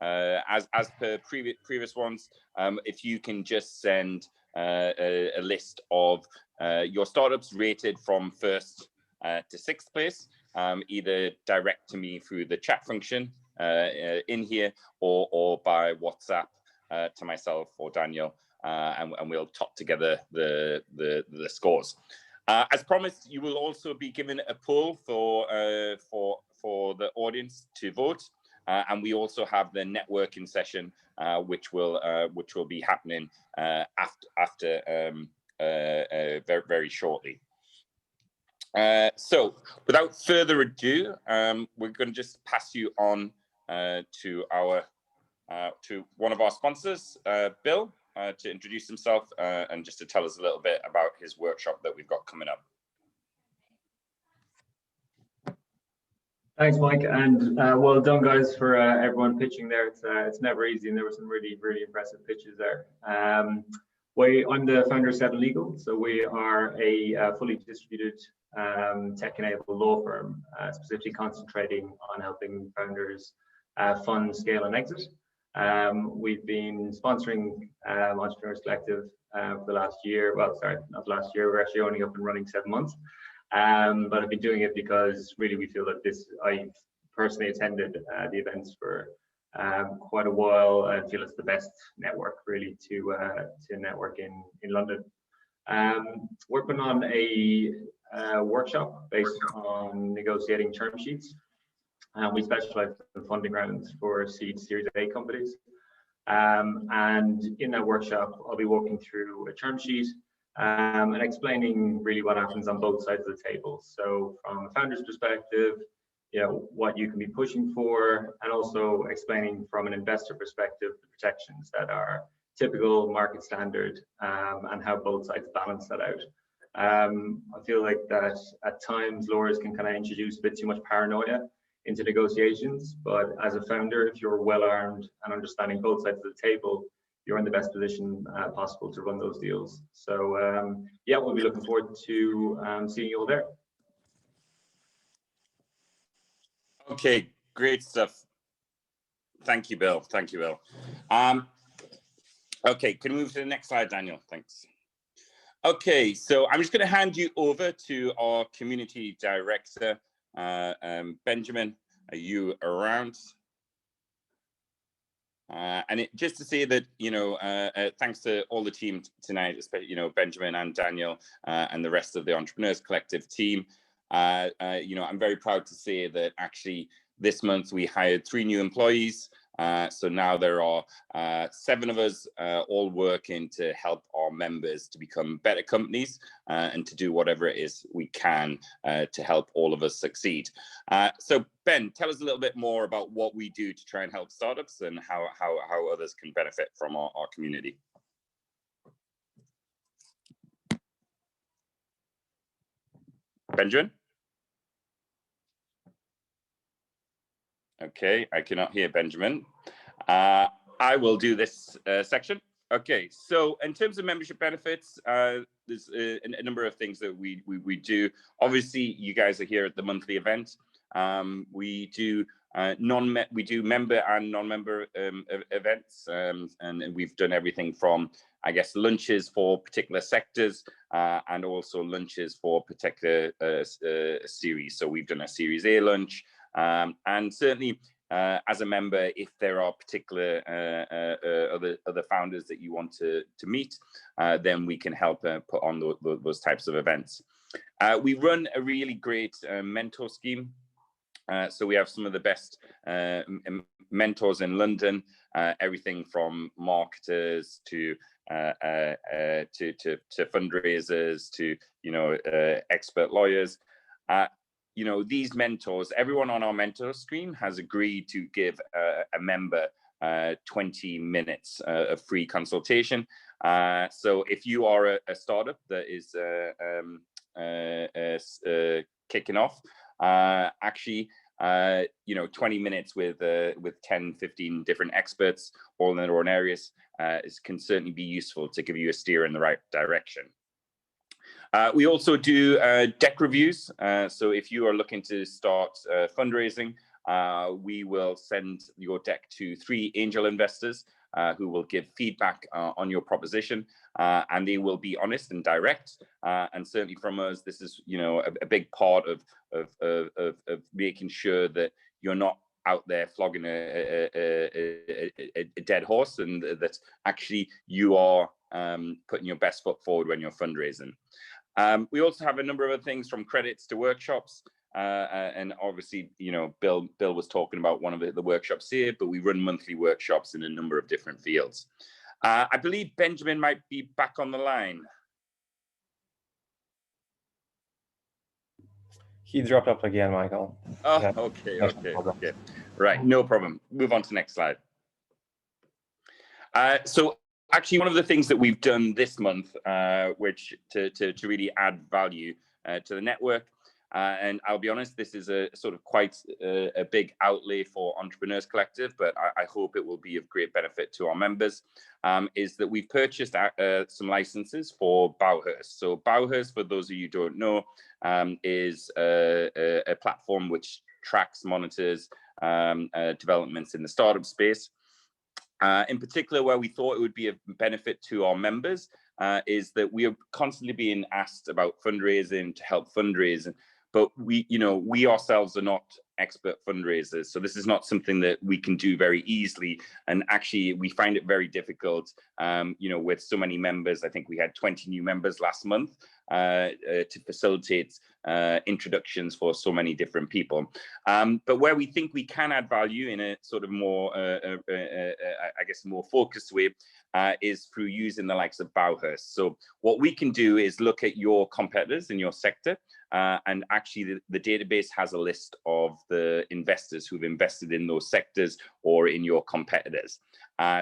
S1: As per previous ones, if you can just send a list of your startups rated from 1st to 6th place, either direct to me through the chat function in here or by WhatsApp to myself or Daniel, and we'll top together the scores. As promised, you will also be given a poll for the audience to vote, and we also have the networking session, which will be happening after very shortly. So, without further ado, we're going to just pass you on to one of our sponsors, Bill. To introduce himself and just to tell us a little bit about his workshop that we've got coming up.
S14: Thanks, Mike, and well done, guys, for everyone pitching there. It's never easy, and there were some really impressive pitches there. I'm the founder of 7 Legal, so we are a fully distributed tech-enabled law firm, specifically concentrating on helping founders fund, scale, and exit. We've been sponsoring Entrepreneurs Collective for the last year. Well, sorry, not last year. We're actually only up and running 7 months. But I've been doing it because really we feel that I personally attended the events for quite a while and feel it's the best network really to network in London. We're putting on a workshop based on negotiating term sheets. We specialize in funding rounds for seed Series A companies. And in that workshop, I'll be walking through a term sheet and explaining really what happens on both sides of the table. So from a founder's perspective, what you can be pushing for, and also explaining from an investor perspective the protections that are typical market standard and how both sides balance that out. I feel like that at times lawyers can kind of introduce a bit too much paranoia into negotiations, but as a founder, if you're well armed and understanding both sides of the table, you're in the best position possible to run those deals. So yeah, we'll be looking forward to seeing you all there.
S1: Okay, great stuff. Thank you, Bill. Thank you, Bill. Okay, can we move to the next slide, Daniel? Thanks. Okay, so I'm just going to hand you over to our community director, Benjamin. Are you around? And just to say that, thanks to all the team tonight, especially, Benjamin and Daniel and the rest of the Entrepreneurs Collective team. I'm very proud to say that actually this month we hired 3 new employees So now there are 7 of us all working to help our members to become better companies and to do whatever it is we can to help all of us succeed. So Ben, tell us a little bit more about what we do to try and help startups and how others can benefit from our community. Benjamin? Okay, I cannot hear Benjamin. I will do this section. Okay, so in terms of membership benefits, there's a number of things that we do. Obviously, you guys are here at the monthly event. We do member and non-member events, and we've done everything from, I guess, lunches for particular sectors and also lunches for particular series. So we've done a Series A lunch, and certainly as a member, if there are particular other founders that you want to meet, then we can help put on those types of events. We run a really great mentor scheme. So we have some of the best mentors in London, everything from marketers to fundraisers to expert lawyers. These mentors, everyone on our mentor scheme has agreed to give a member 20 minutes of free consultation. So if you are a startup that is kicking off, actually 20 minutes with 10, 15 different experts, all in their own areas, can certainly be useful to give you a steer in the right direction. We also do deck reviews. So if you are looking to start fundraising, we will send your deck to 3 angel investors who will give feedback on your proposition, and they will be honest and direct. And certainly from us, this is a big part of making sure that you're not out there flogging a dead horse, and that actually you are putting your best foot forward when you're fundraising. We also have a number of other things, from credits to workshops. And obviously, Bill was talking about one of the workshops here, but we run monthly workshops in a number of different fields. I believe Benjamin might be back on the line.
S15: He dropped up again, Michael.
S1: Oh,
S15: yeah.
S1: Okay. Right, no problem. Move on to the next slide. So actually, one of the things that we've done this month, which to really add value to the network, and I'll be honest, this is a sort of quite a big outlay for Entrepreneurs Collective, but I hope it will be of great benefit to our members, is that we've purchased some licenses for Bauhaus. So Bauhaus, for those of you who don't know, is a platform which tracks, monitors developments in the startup space. In particular, where we thought it would be a benefit to our members is that we are constantly being asked about fundraising, to help fundraise, but we ourselves are not expert fundraisers. So this is not something that we can do very easily. And actually, we find it very difficult, with so many members. I think we had 20 new members last month to facilitate introductions for so many different people. But where we think we can add value in a sort of more, I guess, more focused way is through using the likes of Bauhaus. So what we can do is look at your competitors in your sector, and actually the database has a list of the investors who've invested in those sectors or in your competitors.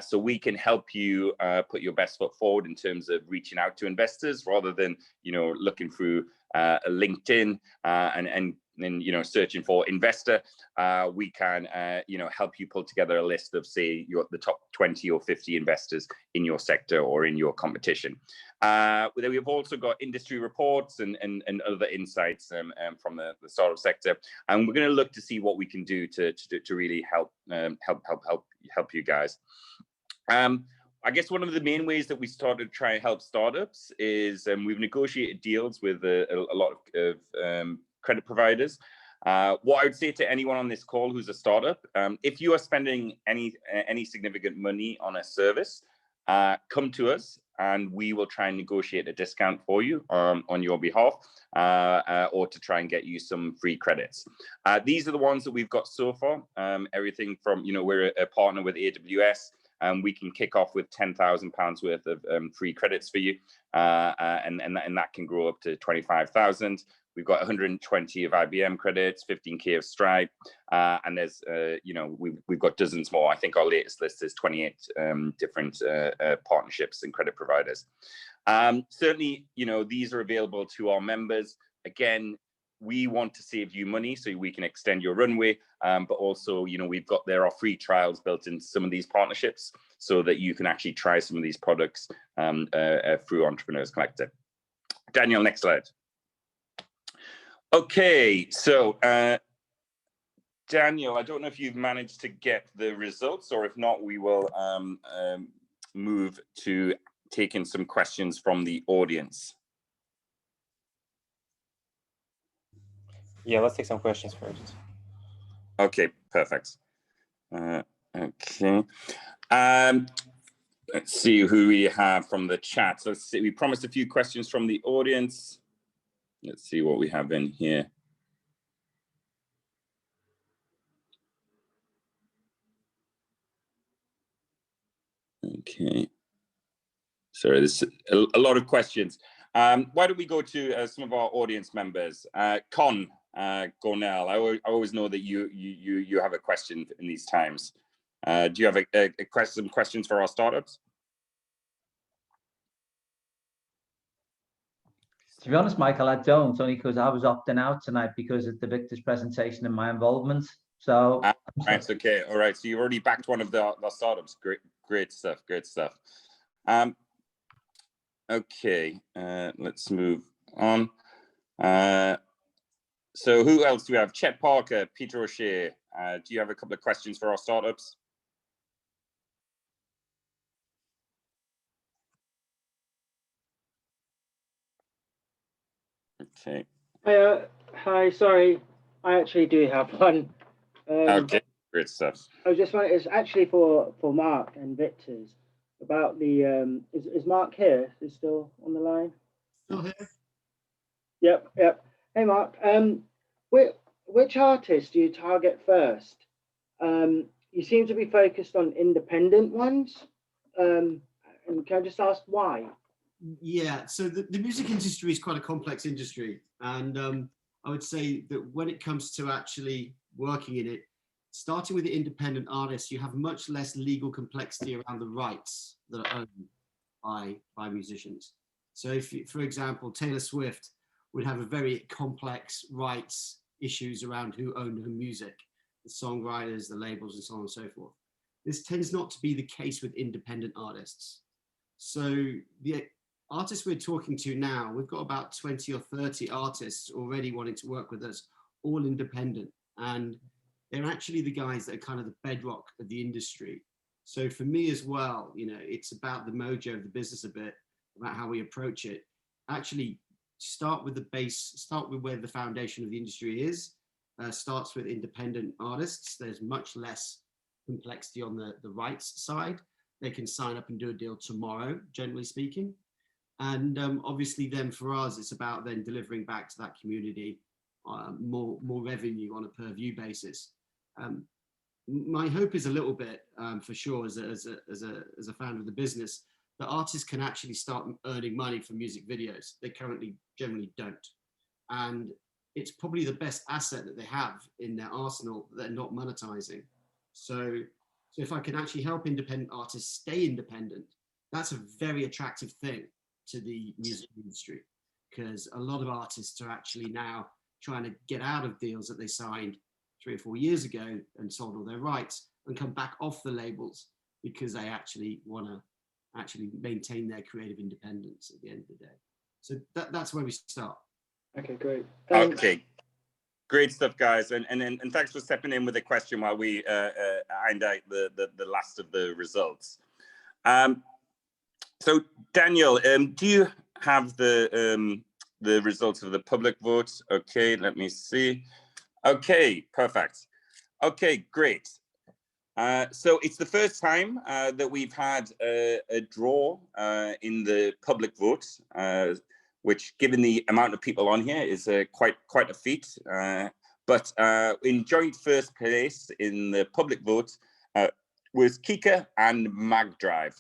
S1: So we can help you put your best foot forward in terms of reaching out to investors, rather than looking through LinkedIn and searching for investor. We can help you pull together a list of, say, the top 20 or 50 investors in your sector or in your competition. We've also got industry reports and other insights from the startup sector, and we're going to look to see what we can do to really help you guys. I guess one of the main ways that we started to try and help startups is we've negotiated deals with a lot of credit providers. What I would say to anyone on this call who's a startup, if you are spending any significant money on a service, come to us. and we will try and negotiate a discount for you on your behalf, or to try and get you some free credits. These are the ones that we've got so far. Everything from, we're a partner with AWS, and we can kick off with £10,000 worth of free credits for you, and that can grow up to 25,000. We've got 120 of IBM credits, 15K of Stripe, and there's, we've got dozens more. I think our latest list is 28 different partnerships and credit providers. Certainly, these are available to our members. Again, we want to save you money so we can extend your runway, but also, there are free trials built into some of these partnerships so that you can actually try some of these products through Entrepreneurs Collective. Daniel, next slide. Okay, so Daniel, I don't know if you've managed to get the results, or if not, we will move to taking some questions from the audience.
S15: Yeah, let's take some questions first.
S1: Okay, perfect. Okay. Let's see who we have from the chat. So let's see, we promised a few questions from the audience. Let's see what we have in here. Okay. Sorry, there's a lot of questions. Why don't we go to some of our audience members? Con Gornell, I always know that you have a question in these times. Do you have some questions for our startups?
S16: To be honest, Michael, I don't, only because I was opting out tonight because of the Victor's presentation and my involvement. So
S1: right, okay, all right. So you've already backed one of the startups. Great stuff. Great stuff. Okay, let's move on. So who else do we have? Chet Parker, Peter O'Shea. Do you have a couple of questions for our startups? Okay.
S17: Hi, sorry, I actually do have one.
S1: Okay, great stuff.
S17: I just wanted, it's actually for Mark and Victor's about the is Mark here? Is he still on the line?
S6: Still here.
S17: Yep. Hey Mark, which artists do you target first? You seem to be focused on independent ones. And can I just ask why?
S6: Yeah, so the music industry is quite a complex industry, and I would say that when it comes to actually working in it, starting with the independent artists, you have much less legal complexity around the rights that are owned by musicians. So if you, for example, Taylor Swift would have a very complex rights issues around who owned her music, the songwriters, the labels, and so on and so forth. This tends not to be the case with independent artists. So the artists we're talking to now, we've got about 20 or 30 artists already wanting to work with us, all independent. And they're actually the guys that are kind of the bedrock of the industry. So for me as well, it's about the mojo of the business a bit, about how we approach it. Actually start with the base, start with where the foundation of the industry is, starts with independent artists. There's much less complexity on the rights side. They can sign up and do a deal tomorrow, generally speaking. And obviously then for us, it's about then delivering back to that community more revenue on a per view basis. My hope is a little bit, for sure, as a founder of the business, that artists can actually start earning money from music videos. They currently generally don't. And it's probably the best asset that they have in their arsenal that they're not monetizing. So if I can actually help independent artists stay independent, that's a very attractive thing to the music industry, because a lot of artists are actually now trying to get out of deals that they signed 3 or 4 years ago and sold all their rights and come back off the labels because they actually want to actually maintain their creative independence at the end of the day. So that's where we start.
S17: Okay, great.
S1: Okay, great stuff, guys, and thanks for stepping in with a question while we ironed out the last of the results. So Daniel, do you have the results of the public vote? Okay, let me see. Okay, perfect. Okay, great. So it's the first time that we've had a draw in the public vote, which, given the amount of people on here, is quite a feat. But in joint first place in the public vote was Kika and MagDrive.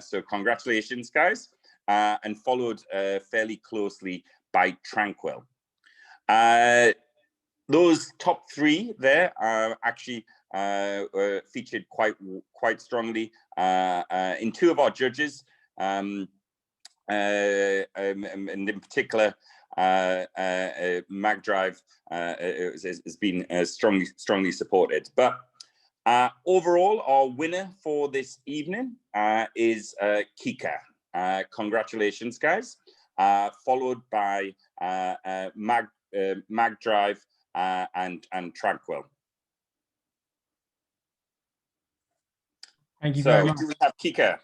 S1: So congratulations, guys, and followed fairly closely by Tranquil. Those top three there are actually featured quite strongly in two of our judges, and in particular, MagDrive has been strongly supported. But overall, our winner for this evening is Kika. Congratulations, guys. Followed by MagDrive and Tranquil.
S10: Thank you very much.
S1: Do we have Kika?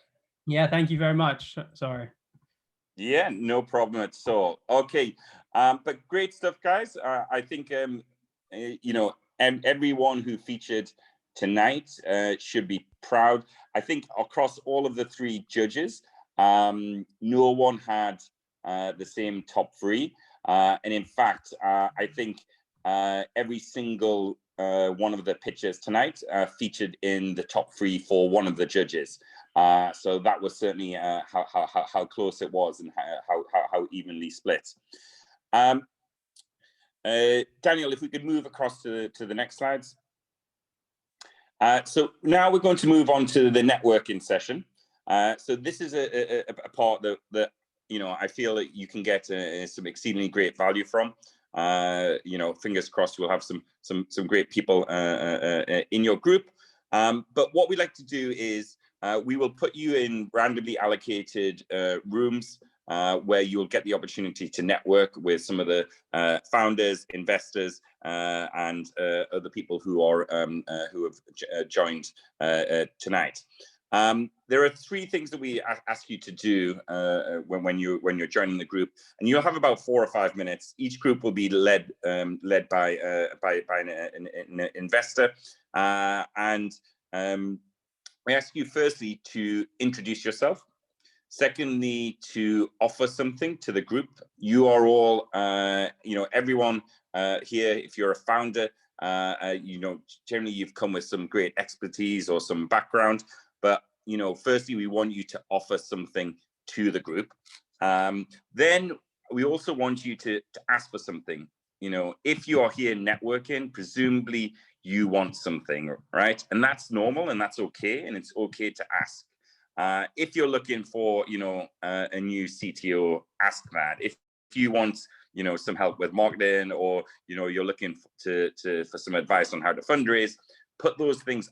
S10: Yeah, thank you very much. Sorry.
S1: Yeah, no problem at all. Okay, but great stuff, guys. I think you know, and everyone who featured tonight should be proud. I think across all of the three judges, no one had the same top three, and in fact, I think every single one of the pictures tonight featured in the top three for one of the judges. So that was certainly how close it was and how evenly split. Daniel, if we could move across to the next slides. So now we're going to move on to the networking session. So this is a part that you know, I feel that you can get some exceedingly great value from. You know, fingers crossed we'll have some great people in your group. But what we like to do is we will put you in randomly allocated rooms where you'll get the opportunity to network with some of the founders, investors, and other people who have joined tonight. There are three things that we ask you to do when you're joining the group, and you'll have about 4 or 5 minutes. Each group will be led by an investor, and we ask you firstly to introduce yourself. Secondly, to offer something to the group. You are all, you know, everyone here, if you're a founder, you know, generally you've come with some great expertise or some background, but, you know, firstly, we want you to offer something to the group. Then we also want you to ask for something. You know, if you are here networking, presumably you want something, right? And that's normal and that's okay, and it's okay to ask. If you're looking for, you know, a new CTO, ask that. If you want, you know, some help with marketing, or, you know, you're looking for some advice on how to fundraise, put those things